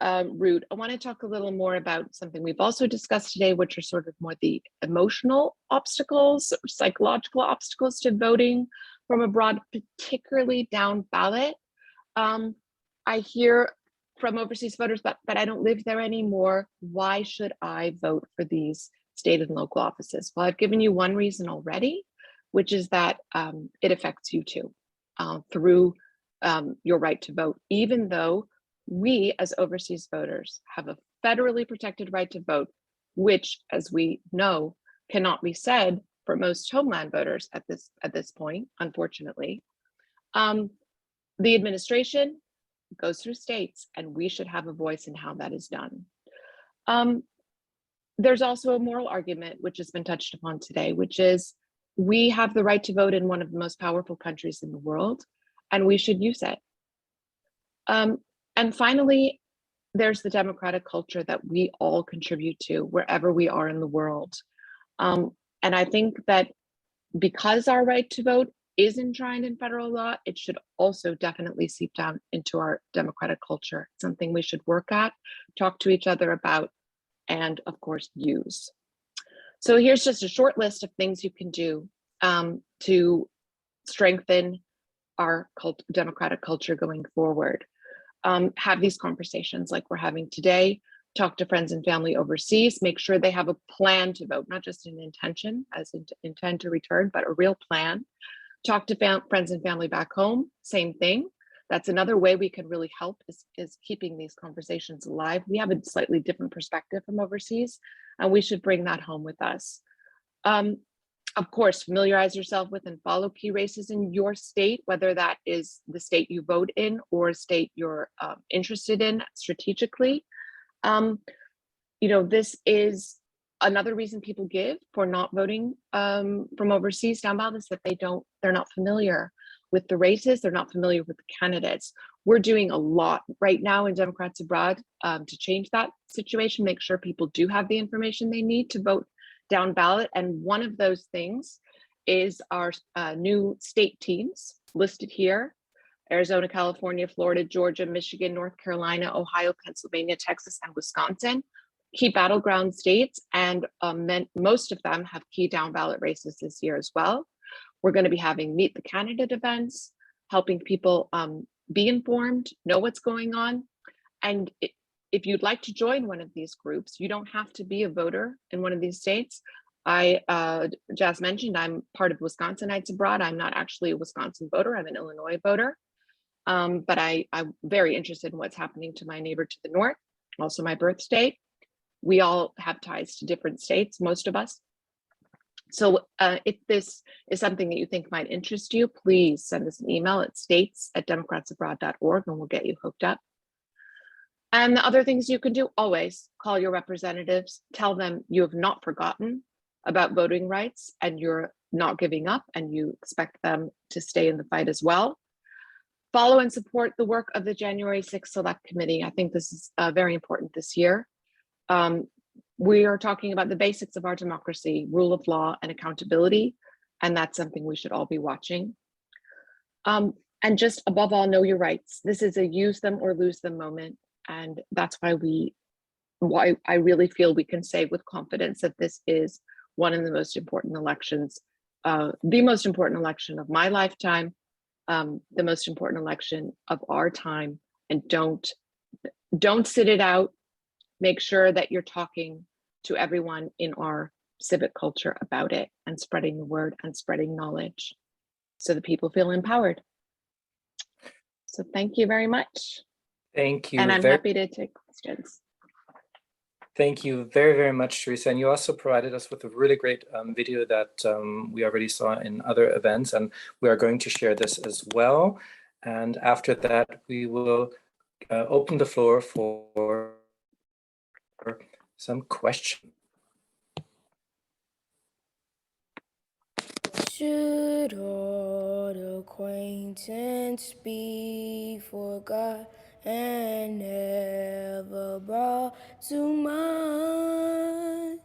route, I want to talk a little more about something we've also discussed today, which are sort of more the emotional obstacles, or psychological obstacles to voting from abroad, particularly down ballot. I hear from overseas voters, but I don't live there anymore. Why should I vote for these state and local offices? Well, I've given you one reason already, which is that it affects you too through your right to vote, even though we as overseas voters have a federally protected right to vote, which, as we know, cannot be said for most homeland voters at this point, unfortunately. The administration goes through states, and we should have a voice in how that is done. There's also a moral argument, which has been touched upon today, which is we have the right to vote in one of the most powerful countries in the world, and we should use it. And finally, there's the democratic culture that we all contribute to wherever we are in the world. And I think that because our right to vote is enshrined in federal law, it should also definitely seep down into our democratic culture. It's something we should work at, talk to each other about, and of course, use. So here's just a short list of things you can do to strengthen our democratic culture going forward. Have these conversations like we're having today. Talk to friends and family overseas. Make sure they have a plan to vote, not just an intention, as intend to return, but a real plan. Talk to friends and family back home. Same thing. That's another way we can really help is keeping these conversations alive. We have a slightly different perspective from overseas, and we should bring that home with us. Of course, familiarize yourself with and follow key races in your state, whether that is the state you vote in or a state you're interested in strategically. This is another reason people give for not voting from overseas down ballot is that they're not familiar with the races, they're not familiar with the candidates. We're doing a lot right now in Democrats Abroad to change that situation, make sure people do have the information they need to vote down ballot. And one of those things is our new state teams listed here: Arizona, California, Florida, Georgia, Michigan, North Carolina, Ohio, Pennsylvania, Texas, and Wisconsin. Key battleground states, and most of them have key down ballot races this year as well. We're going to be having Meet the Candidate events, helping people be informed, know what's going on. And if you'd like to join one of these groups, you don't have to be a voter in one of these states. Jazz mentioned, I'm part of Wisconsinites Abroad. I'm not actually a Wisconsin voter, I'm an Illinois voter. But I'm very interested in what's happening to my neighbor to the north, also my birth state. We all have ties to different states, most of us. So if this is something that you think might interest you, please send us an email at states@democratsabroad.org and we'll get you hooked up. And the other things you can do, always call your representatives, tell them you have not forgotten about voting rights and you're not giving up and you expect them to stay in the fight as well. Follow and support the work of the January 6th Select Committee. I think this is very important this year. We are talking about the basics of our democracy, rule of law and accountability, and that's something we should all be watching. And just above all, know your rights. This is a use them or lose them moment, and that's why I really feel we can say with confidence that this is one of the most important elections, the most important election of my lifetime, the most important election of our time, and don't sit it out. Make sure that you're talking to everyone in our civic culture about it and spreading the word and spreading knowledge so that people feel empowered. So thank you very much. Thank you. And I'm happy to take questions. Thank you very, very much, Teresa. And you also provided us with a really great video that we already saw in other events, and we are going to share this as well. And after that, we will open the floor for some questions. Should old acquaintance be forgot and never brought to mind?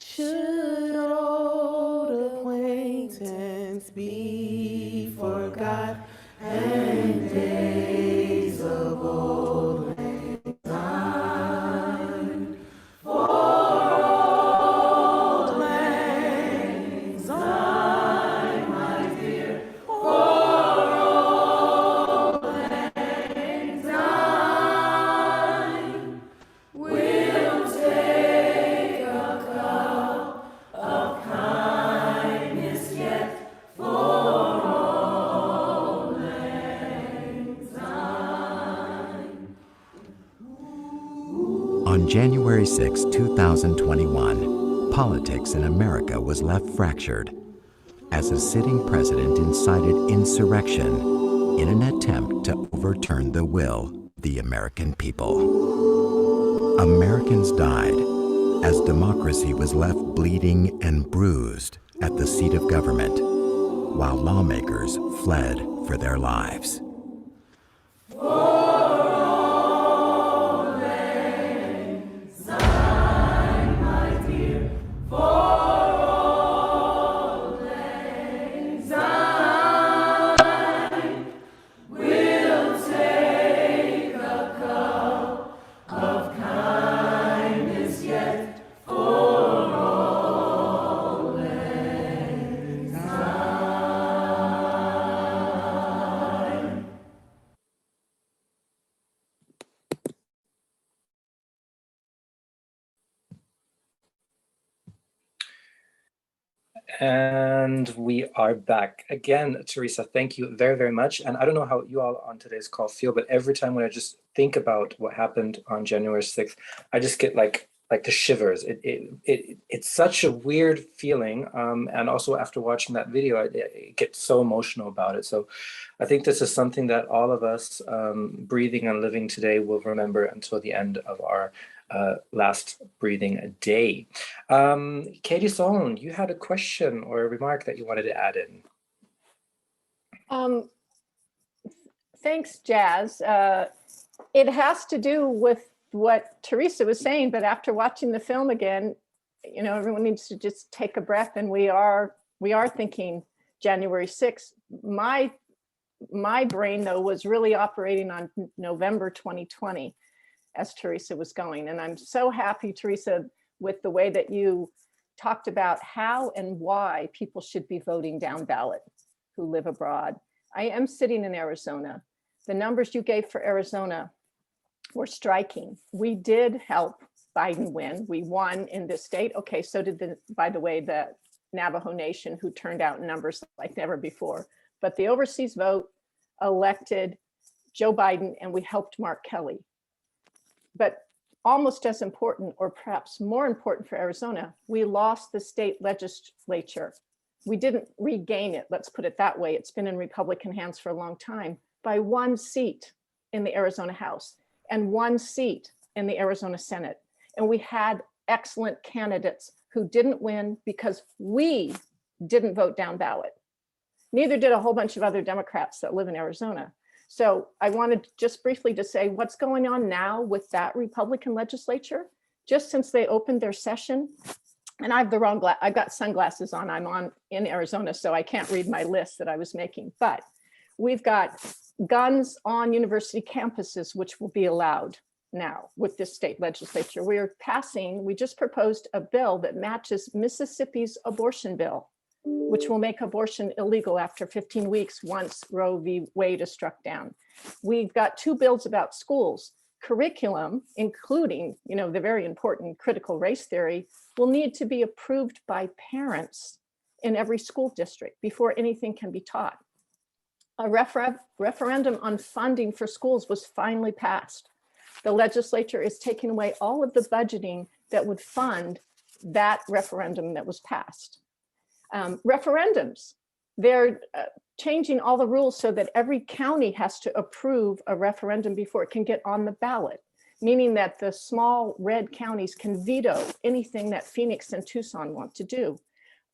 Should old acquaintance be forgot and days of old lang syne? For old lang syne, my dear, for old lang syne, we'll take a cup of kindness yet for old lang syne. On January 6, 2021, politics in America was left fractured as a sitting president incited insurrection in an attempt to overturn the will of the American people. Americans died as democracy was left bleeding and bruised at the seat of government, while lawmakers fled for their lives. Sign. And we are back again. Teresa, thank you very, very much. And I don't know how you all on today's call feel, but every time when I just think about what happened on January 6th, I just get like the shivers. It's such a weird feeling. And also after watching that video, I get so emotional about it. So I think this is something that all of us breathing and living today will remember until the end of our last breathing day. Katie Solon, you had a question or a remark that you wanted to add in. Thanks, Jazz. It has to do with what Teresa was saying, but after watching the film again, you know, everyone needs to just take a breath, and we are thinking January 6th. My brain, though, was really operating on November 2020 as Teresa was going. And I'm so happy, Teresa, with the way that you talked about how and why people should be voting down ballot who live abroad. I am sitting in Arizona. The numbers you gave for Arizona were striking. We did help Biden win. We won in this state. Okay, so did by the way, the Navajo Nation, who turned out numbers like never before. But the overseas vote elected Joe Biden, and we helped Mark Kelly. But almost as important, or perhaps more important for Arizona, we lost the state legislature. We didn't regain it, let's put it that way. It's been in Republican hands for a long time, by 1 seat in the Arizona House and 1 seat in the Arizona Senate. And we had excellent candidates who didn't win because we didn't vote down ballot. Neither did a whole bunch of other Democrats that live in Arizona. So I wanted just briefly to say what's going on now with that Republican legislature, just since they opened their session. And I have the wrong I've got sunglasses on. I'm in Arizona, so I can't read my list that I was making. But we've got guns on university campuses, which will be allowed now with this state legislature. We just proposed a bill that matches Mississippi's abortion bill, which will make abortion illegal after 15 weeks once Roe v. Wade is struck down. We've got 2 bills about schools. Curriculum, including, you know, the very important critical race theory, will need to be approved by parents in every school district before anything can be taught. A referendum on funding for schools was finally passed. The legislature is taking away all of the budgeting that would fund that referendum that was passed. Referendums, they're changing all the rules so that every county has to approve a referendum before it can get on the ballot, meaning that the small red counties can veto anything that Phoenix and Tucson want to do.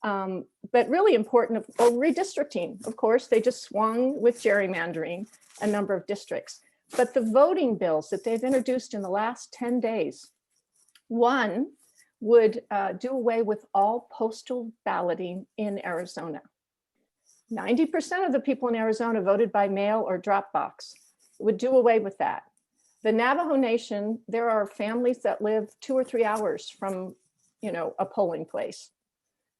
But really important, redistricting, of course, they just swung with gerrymandering a number of districts. But the voting bills that they've introduced in the last 10 days, one would do away with all postal balloting in Arizona. 90% of the people in Arizona voted by mail or drop box. It would do away with that. The Navajo Nation, there are families that live 2 or 3 hours from, you know, a polling place.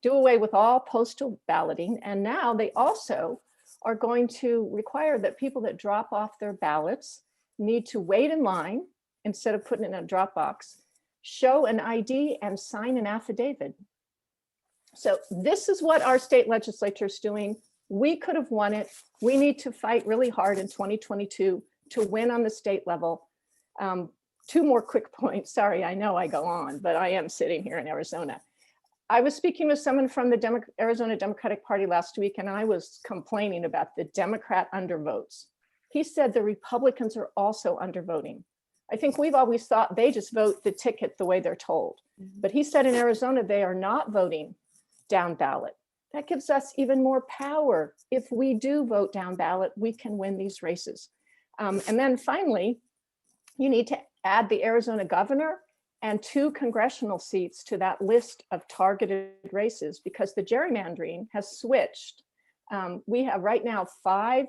Do away with all postal balloting. And now they also are going to require that people that drop off their ballots need to wait in line instead of putting it in a drop box, show an ID and sign an affidavit. So this is what our state legislature is doing. We could have won it. We need to fight really hard in 2022 to win on the state level. 2 more quick points. Sorry, I know I go on, but I am sitting here in Arizona. I was speaking with someone from the Arizona Democratic Party last week, and I was complaining about the Democrat undervotes. He said the Republicans are also undervoting. I think we've always thought they just vote the ticket the way they're told. But he said in Arizona, they are not voting down ballot. That gives us even more power. If we do vote down ballot, we can win these races. And then finally, you need to add the Arizona governor and 2 congressional seats to that list of targeted races, because the gerrymandering has switched. We have right now 5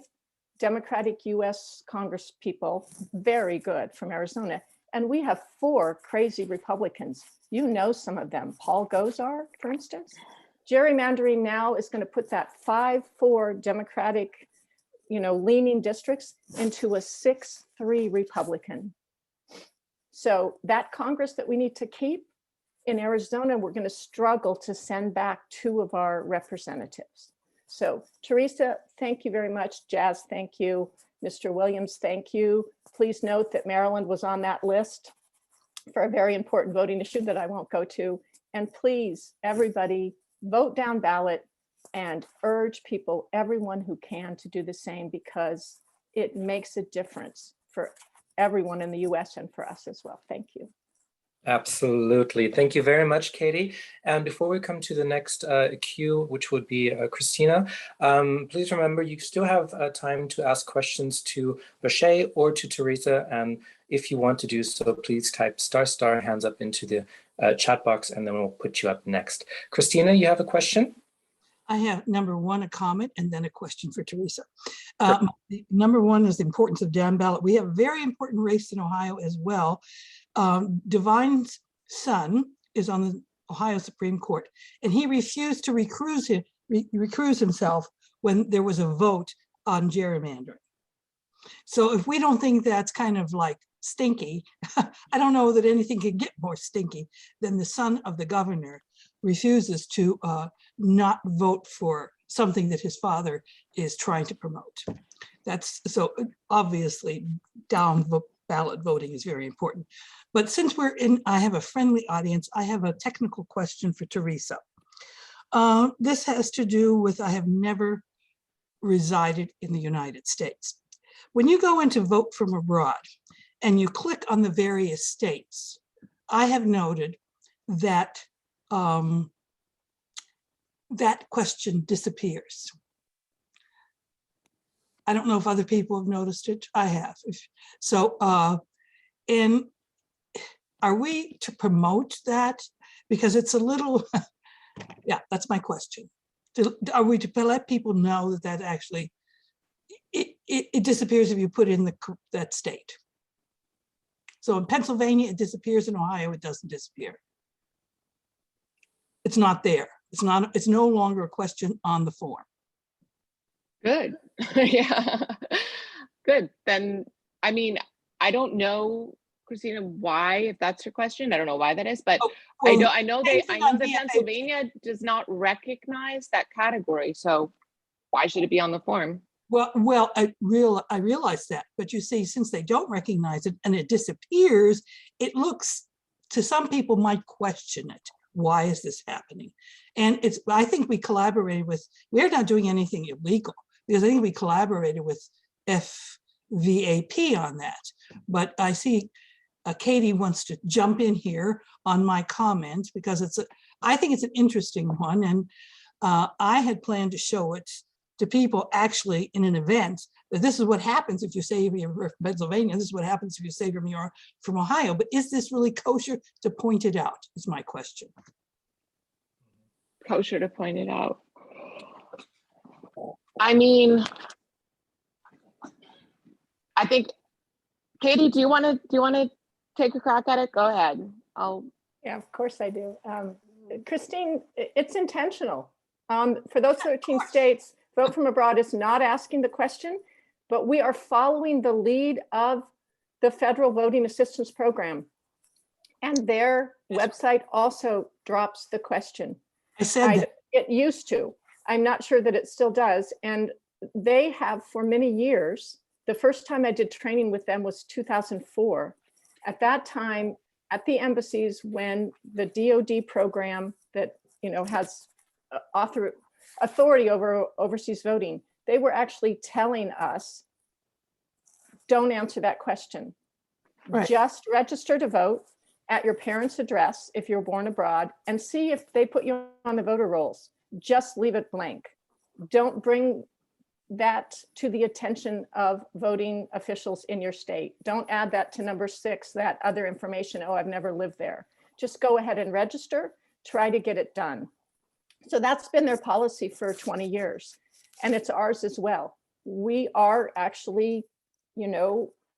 Democratic US Congress people, very good, from Arizona. And we have 4 crazy Republicans. You know some of them, Paul Gosar, for instance. Gerrymandering now is going to put that 5-4 Democratic, you know, leaning districts into a 6-3 Republican. So that Congress that we need to keep, in Arizona, we're going to struggle to send back 2 of our representatives. So Teresa, thank you very much. Jazz, thank you. Mr. Williams, thank you. Please note that Maryland was on that list for a very important voting issue that I won't go to. And please, everybody, vote down ballot and urge people, everyone who can, to do the same, because it makes a difference for everyone in the US and for us as well. Thank you. Absolutely. Thank you very much, Katie. And before we come to the next queue, which would be Christina, please remember you still have time to ask questions to Bashea or to Teresa. And if you want to do so, please type ** hands up into the chat box, and then we'll put you up next. Christina, you have a question? I have number 1, a comment, and then a question for Teresa. Number 1 is the importance of down ballot. We have a very important race in Ohio as well. Divine's son is on the Ohio Supreme Court, and he refused to recuse himself when there was a vote on gerrymandering. So if we don't think that's kind of like stinky, I don't know that anything can get more stinky than the son of the governor refuses to not vote for something that his father is trying to promote. That's so obviously down ballot voting is very important. But since I have a friendly audience, I have a technical question for Teresa. This has to do with, I have never resided in the United States. When you go into vote from abroad and you click on the various states, I have noted that that question disappears. I don't know if other people have noticed it. I have. So, and are we to promote that? Because it's a little, yeah, that's my question. Are we to let people know that that actually, it disappears if you put in that state? So in Pennsylvania, it disappears. In Ohio, it doesn't disappear. It's not there. It's no longer a question on the form. Good. Yeah. Good. Then, I mean, I don't know, Christina, why, if that's your question, I don't know why that is, but I know that Pennsylvania does not recognize that category. So why should it be on the form? Well, I realize that, but you see, since they don't recognize it and it disappears, it looks, to some people might question it. Why is this happening? And I think we collaborated with, we're not doing anything illegal, because I think we collaborated with FVAP on that. But I see Katie wants to jump in here on my comment, because I think it's an interesting one. And I had planned to show it to people actually in an event, that this is what happens if you say you're from Pennsylvania, this is what happens if you say you're from Ohio. But is this really kosher to point it out, is my question. Kosher to point it out. I mean, I think, Katie, do you want to take a crack at it? Go ahead. Yeah, of course I do. Christine, it's intentional. For those 13 states, vote from abroad is not asking the question, but we are following the lead of the Federal Voting Assistance Program. And their website also drops the question. I said that. It used to. I'm not sure that it still does. And they have for many years. The first time I did training with them was 2004. At that time, at the embassies, when the DoD program that has authority over overseas voting, they were actually telling us, don't answer that question. Right. Just register to vote at your parents' address if you're born abroad, and see if they put you on the voter rolls. Just leave it blank. Don't bring that to the attention of voting officials in your state. Don't add that to number 6, that other information. Oh, I've never lived there. Just go ahead and register, try to get it done. So that's been their policy for 20 years. And it's ours as well. We are actually,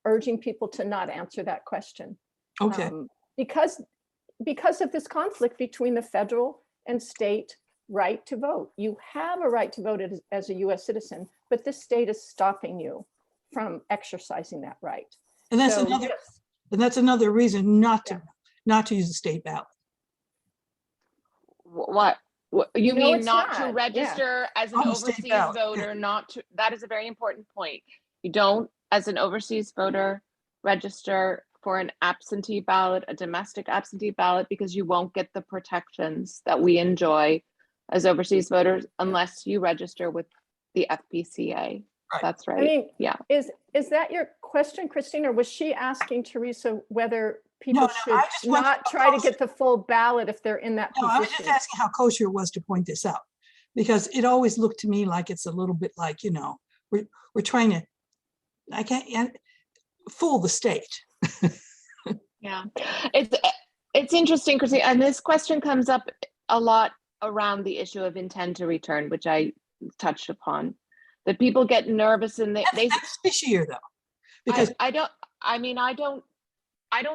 urging people to not answer that question. Okay. Because of this conflict between the federal and state right to vote. You have a right to vote as a US citizen, but this state is stopping you from exercising that right. And that's another reason not to use the state ballot. What you No, mean it's not to not. Yeah. register as an On the state overseas ballot, yeah. voter, not to, that is a very important point. You don't, as an overseas voter, register for an absentee ballot, a domestic absentee ballot, because you won't get the protections that we enjoy as overseas voters unless you register with the FPCA. Right. That's right. I mean, yeah. Is that your question, Christine, or was she asking Teresa whether people No, should I just wondered not how try to kosher- get the full ballot if they're in that No, I was position? just asking how kosher it was to point this out, because it always looked to me like it's a little bit like, you know, we're trying to, I can't fool the state. Yeah, it's interesting, Christine, and this question comes up a lot around the issue of intent to return, which I touched upon. That people get nervous and That's fishier though, because I don't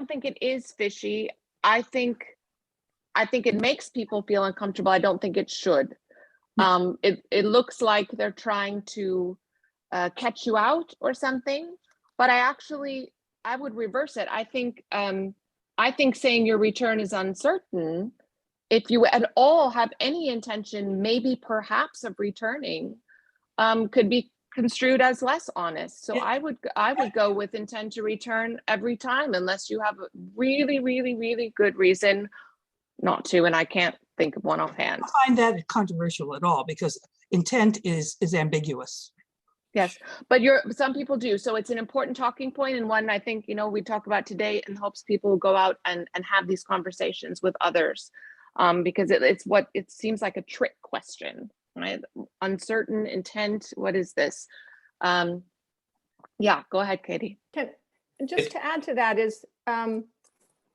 think it is fishy. I think it makes people feel uncomfortable. I don't think it should. It looks like they're trying to catch you out or something, but I would reverse it. I think saying your return is uncertain, if you at all have any intention, maybe perhaps of returning, could be construed as less honest. So Yeah. I would go with intent to return every time, unless you have a really, really, really good reason not to, and I can't think of one offhand. I don't find that controversial at all, because intent is ambiguous. Yes, but some people do. So it's an important talking point, and one I think, we talk about today in hopes people go out and have these conversations with others, because it seems like a trick question, right? Uncertain intent, what is this? Yeah, go ahead, Katie. Just to add to that is,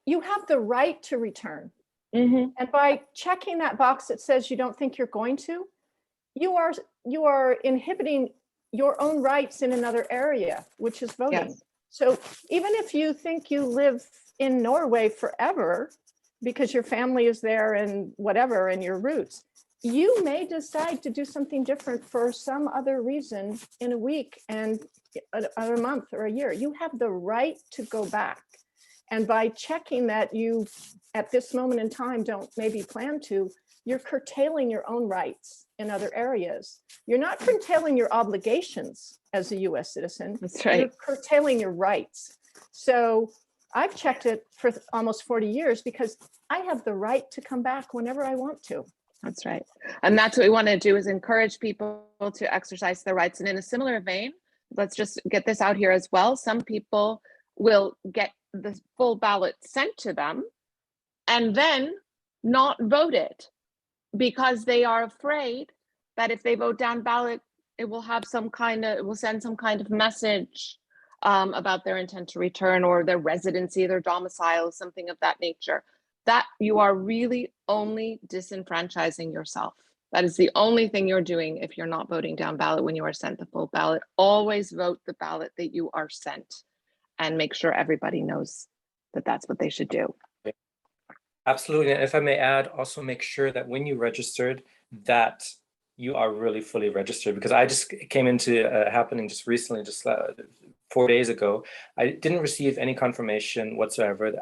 you have the right to return. Mm-hmm. And by checking that box that says you don't think you're going to, you are inhibiting your own rights in another area, which is voting. Yes. So even if you think you live in Norway forever because your family is there and whatever, and your roots, you may decide to do something different for some other reason in a week and a month or a year. You have the right to go back. And by checking that you, at this moment in time, don't maybe plan to, you're curtailing your own rights in other areas. You're not curtailing your obligations as a US citizen. That's right. You're curtailing your rights. So I've checked it for almost 40 years because I have the right to come back whenever I want to. That's right. And that's what we want to do, is encourage people to exercise their rights. And in a similar vein, let's just get this out here as well. Some people will get the full ballot sent to them and then not vote it because they are afraid that if they vote down ballot, it will send some kind of message about their intent to return or their residency, their domicile, something of that nature. That you are really only disenfranchising yourself. That is the only thing you're doing if you're not voting down ballot when you are sent the full ballot. Always vote the ballot that you are sent and make sure everybody knows that that's what they should do. Absolutely. And if I may add, also make sure that when you registered, that you are really fully registered, because I just came into happening just recently, 4 days ago. I didn't receive any confirmation whatsoever,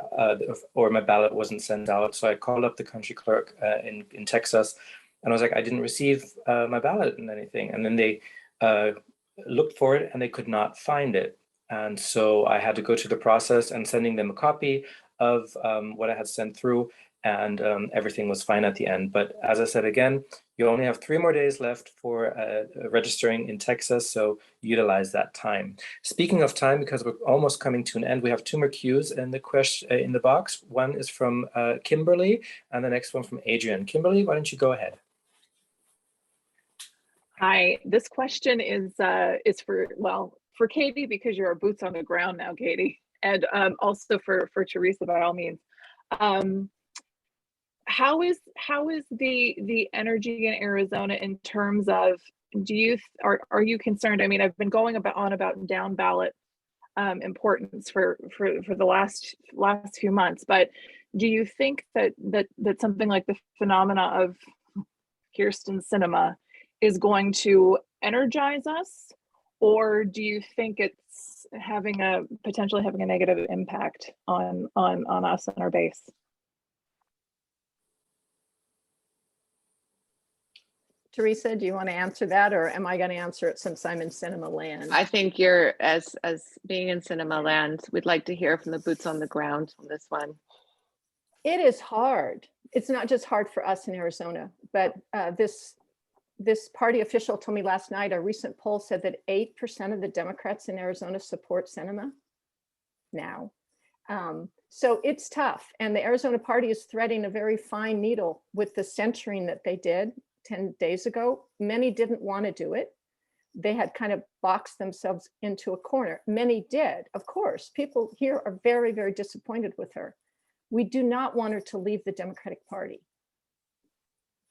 or my ballot wasn't sent out. So I called up the country clerk in Texas, and I was like, I didn't receive my ballot and anything. And then they looked for it and they could not find it. And so I had to go through the process and sending them a copy of what I had sent through, and everything was fine at the end. But as I said again, you only have 3 more days left for registering in Texas, so utilize that time. Speaking of time, because we're almost coming to an end, we have 2 more cues in the box. One is from Kimberly, and the next one from Adrian. Kimberly, why don't you go ahead? Hi, this question is for Katie, because you're boots on the ground now, Katie, and also for Teresa, by all means. How is the energy in Arizona in terms of, are you concerned? I mean, I've been going on about down ballot importance for the last few months, but do you think that something like the phenomena of Kirsten Sinema is going to energize us, or do you think it's potentially having a negative impact on us and our base? Teresa, do you want to answer that, or am I going to answer it since I'm in cinema land? I think you're, as being in cinema land, we'd like to hear from the boots on the ground on this one. It is hard. It's not just hard for us in Arizona, but this party official told me last night, a recent poll said that 8% of the Democrats in Arizona support cinema now. So it's tough. And the Arizona party is threading a very fine needle with the censoring that they did 10 days ago. Many didn't want to do it. They had kind of boxed themselves into a corner. Many did, of course. People here are very, very disappointed with her. We do not want her to leave the Democratic Party.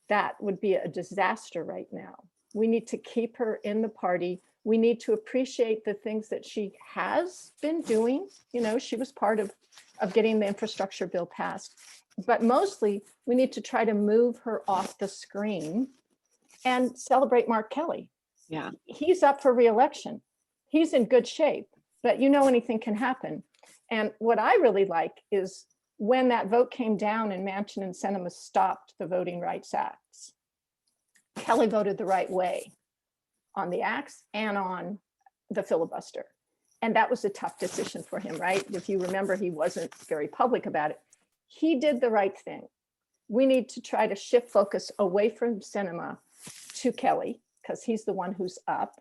That would be a disaster right now. We need to keep her in the party. We need to appreciate the things that she has been doing. You know, she was part of getting the infrastructure bill passed. But mostly, we need to try to move her off the screen and celebrate Mark Kelly. Yeah. He's up for re-election. He's in good shape, but you know anything can happen. And what I really like is when that vote came down and Manchin and Sinema stopped the Voting Rights Acts, Kelly voted the right way on the acts and on the filibuster. And that was a tough decision for him, right? If you remember, he wasn't very public about it. He did the right thing. We need to try to shift focus away from Sinema to Kelly, because he's the one who's up,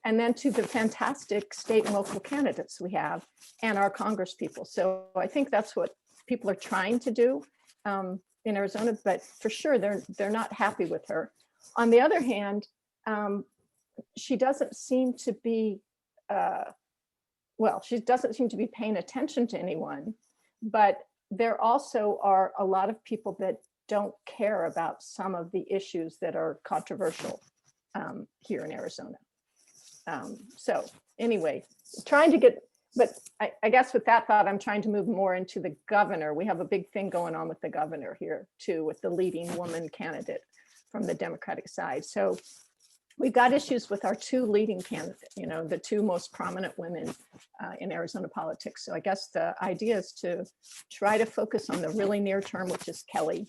and then to the fantastic state and local candidates we have and our Congress people. So I think that's what people are trying to do in Arizona, but for sure they're not happy with her. On the other hand, she doesn't seem to be, she doesn't seem to be paying attention to anyone, but there also are a lot of people that don't care about some of the issues that are controversial here in Arizona. So anyway, trying to get, but I guess with that thought, I'm trying to move more into the governor. We have a big thing going on with the governor here too, with the leading woman candidate from the Democratic side. So we've got issues with our two leading candidates, you know, the two most prominent women in Arizona politics. So I guess the idea is to try to focus on the really near term, which is Kelly,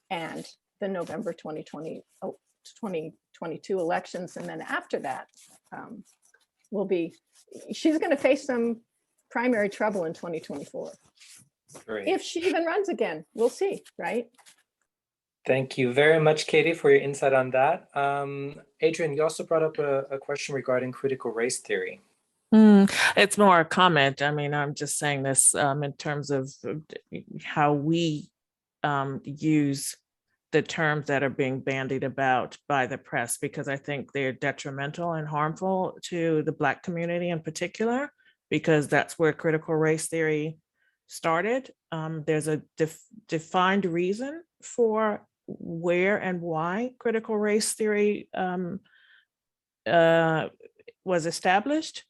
and the November 2022 elections. And then after that, she's going to face some primary trouble in 2024. Great. If she even runs again, we'll see, right? Thank you very much, Katie, for your insight on that. Adrian, you also brought up a question regarding critical race theory. It's more a comment. I mean, I'm just saying this in terms of how we use the terms that are being bandied about by the press, because I think they're detrimental and harmful to the Black community in particular, because that's where critical race theory started. There's a defined reason for where and why critical race theory was established.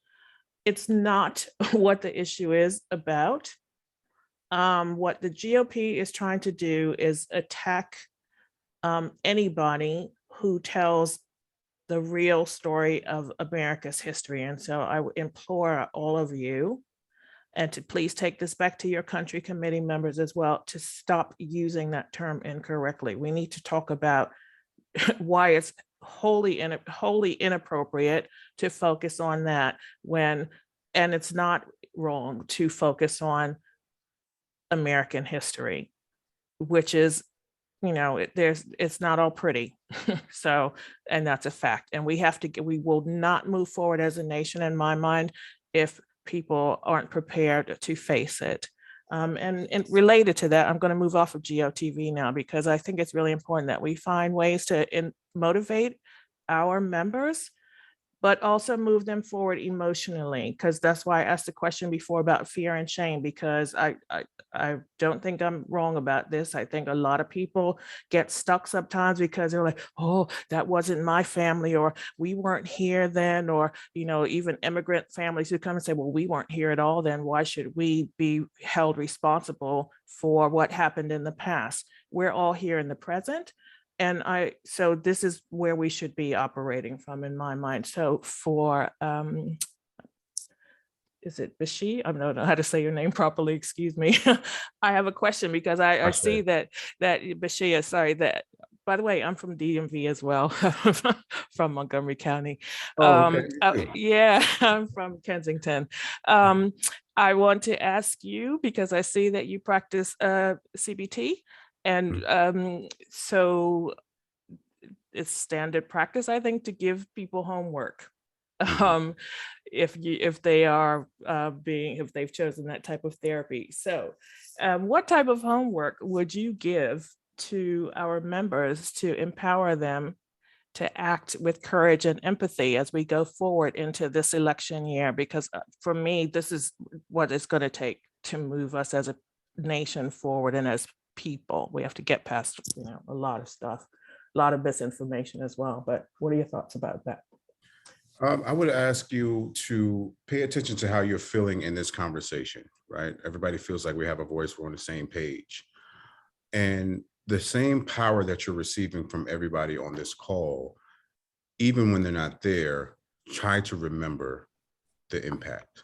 It's not what the issue is about. What the GOP is trying to do is attack anybody who tells the real story of America's history. And so I would implore all of you, and to please take this back to your country committee members as well, to stop using that term incorrectly. We need to talk about why it's wholly inappropriate to focus on that and it's not wrong to focus on American history, which is, you know, it's not all pretty. So, and that's a fact. And we will not move forward as a nation, in my mind, if people aren't prepared to face it. And related to that, I'm going to move off of GOTV now, because I think it's really important that we find ways to motivate our members, but also move them forward emotionally. Because that's why I asked the question before about fear and shame, because I don't think I'm wrong about this. I think a lot of people get stuck sometimes because they're like, oh, that wasn't my family, or we weren't here then, or, you know, even immigrant families who come and say, well, we weren't here at all then. Why should we be held responsible for what happened in the past? We're all here in the present. And so this is where we should be operating from, in my mind. So for, is it Bashea? I don't know how to say your name properly, excuse me. I have a question, because I see that Bashea, sorry, that by the way, I'm from DMV as well, from Montgomery County. Oh, okay. Yeah, I'm from Kensington. I want to ask you, because I see that you practice CBT, and so it's standard practice, I think, to give people homework. If they've chosen that type of therapy. So what type of homework would you give to our members to empower them to act with courage and empathy as we go forward into this election year? Because for me, this is what it's going to take to move us as a nation forward, and as people, we have to get past, a lot of stuff, a lot of misinformation as well. But what are your thoughts about that? I would ask you to pay attention to how you're feeling in this conversation, right? Everybody feels like we have a voice, we're on the same page. And the same power that you're receiving from everybody on this call, even when they're not there, try to remember the impact.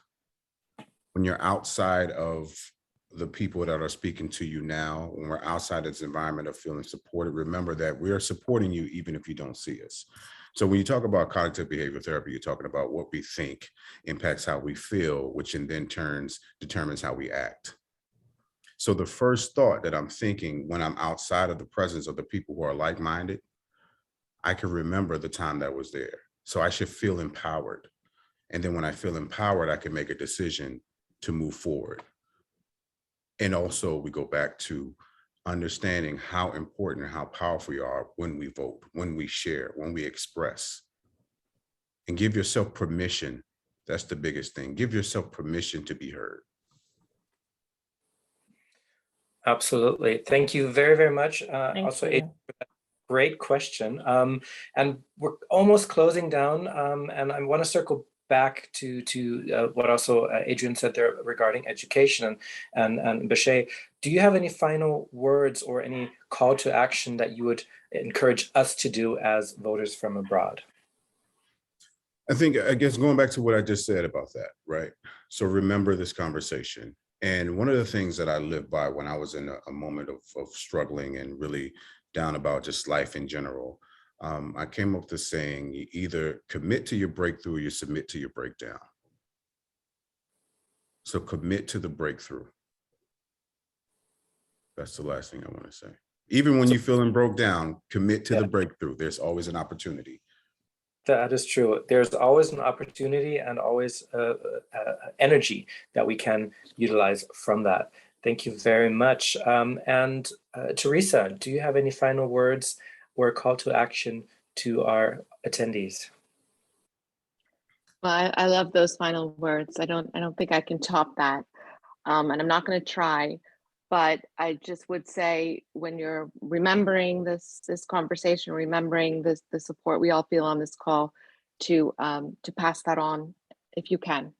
When you're outside of the people that are speaking to you now, when we're outside this environment of feeling supported, remember that we are supporting you even if you don't see us. So when you talk about cognitive behavioral therapy, you're talking about what we think impacts how we feel, which in then turns determines how we act. So the first thought that I'm thinking when I'm outside of the presence of the people who are like-minded, I can remember the time that was there. So I should feel empowered. And then when I feel empowered, I can make a decision to move forward. And also we go back to understanding how important and how powerful you are when we vote, when we share, when we express. And give yourself permission. That's the biggest thing. Give yourself permission to be heard. Absolutely. Thank you very, very much. Also, you. a great question. And we're almost closing down. And I want to circle back to what also Adrian said there regarding education and Bashea. Do you have any final words or any call to action that you would encourage us to do as voters from abroad? I guess going back to what I just said about that, right? So remember this conversation. And one of the things that I lived by when I was in a moment of struggling and really down about just life in general, I came up with the saying, you either commit to your breakthrough or you submit to your breakdown. So commit to the breakthrough. That's the last thing I want to say. Even when you're feeling broke down, commit to the breakthrough. There's always an opportunity. That is true. There's always an opportunity and always energy that we can utilize from that. Thank you very much. And Teresa, do you have any final words or a call to action to our attendees? Well, I love those final words. I don't think I can top that. And I'm not going to try, but I just would say, when you're remembering this conversation, remembering the support we all feel on this call, to pass that on if you can.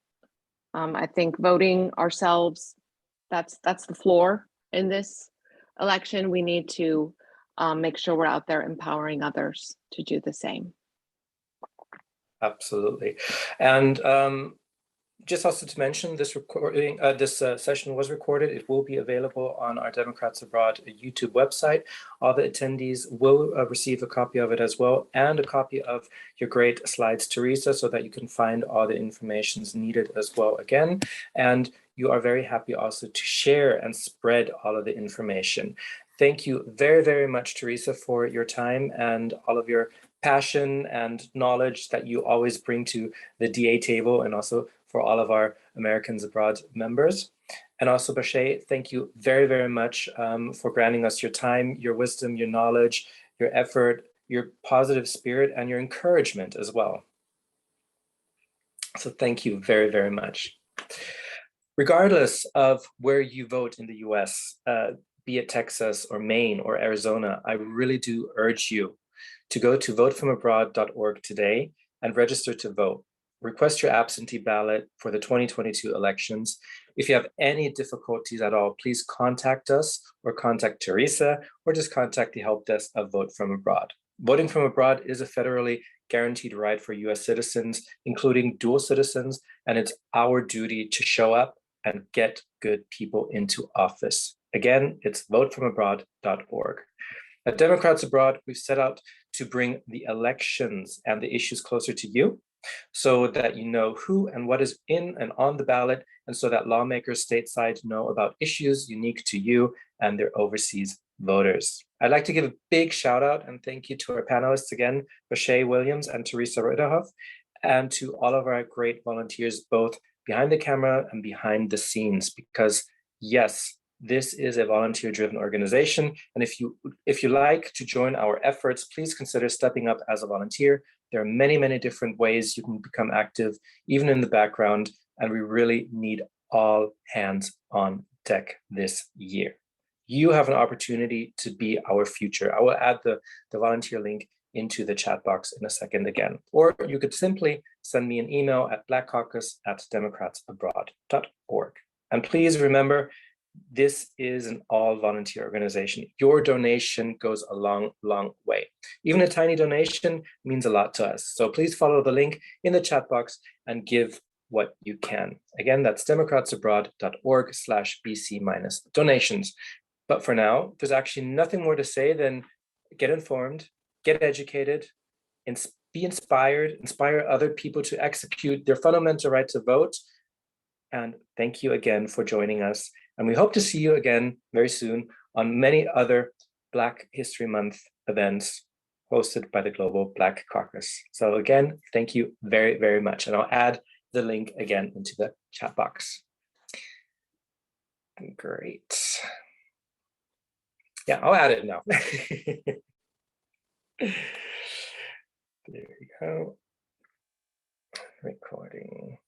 I think voting ourselves, that's the floor in this election. We need to make sure we're out there empowering others to do the same. Absolutely. And just also to mention, this recording, this session was recorded. It will be available on our Democrats Abroad YouTube website. All the attendees will receive a copy of it as well, and a copy of your great slides, Teresa, so that you can find all the information needed as well again. And you are very happy also to share and spread all of the information. Thank you very, very much, Teresa, for your time and all of your passion and knowledge that you always bring to the DA table, and also for all of our Americans Abroad members. And also, Bashea, thank you very, very much for granting us your time, your wisdom, your knowledge, your effort, your positive spirit, and your encouragement as well. So thank you very, very much. Regardless of where you vote in the US, be it Texas or Maine or Arizona, I really do urge you to go to votefromabroad.org today and register to vote. Request your absentee ballot for the 2022 elections. If you have any difficulties at all, please contact us or contact Teresa, or just contact the help desk of Vote From Abroad. Voting from abroad is a federally guaranteed right for US citizens, including dual citizens, and it's our duty to show up and get good people into office. Again, it's votefromabroad.org. At Democrats Abroad, we've set out to bring the elections and the issues closer to you so that you know who and what is in and on the ballot, and so that lawmakers stateside know about issues unique to you and their overseas voters. I'd like to give a big shout out and thank you to our panelists again, Bashea Williams and Teresa Ritterhoff, and to all of our great volunteers, both behind the camera and behind the scenes, because yes, this is a volunteer-driven organization. And if you like to join our efforts, please consider stepping up as a volunteer. There are many, many different ways you can become active, even in the background, and we really need all hands on deck this year. You have an opportunity to be our future. I will add the volunteer link into the chat box in a second again. Or you could simply send me an email at blackcaucus@democratsabroad.org. And please remember, this is an all volunteer organization. Your donation goes a long, long way. Even a tiny donation means a lot to us. So please follow the link in the chat box and give what you can. Again, that's democratsabroad.org/BC-donations. But for now, there's actually nothing more to say than get informed, get educated, be inspired, inspire other people to execute their fundamental right to vote. And thank you again for joining us. And we hope to see you again very soon on many other Black History Month events hosted by the Global Black Caucus. So again, thank you very, very much. And I'll add the link again into the chat box. Great. Yeah, I'll add it now. There we go. Recording.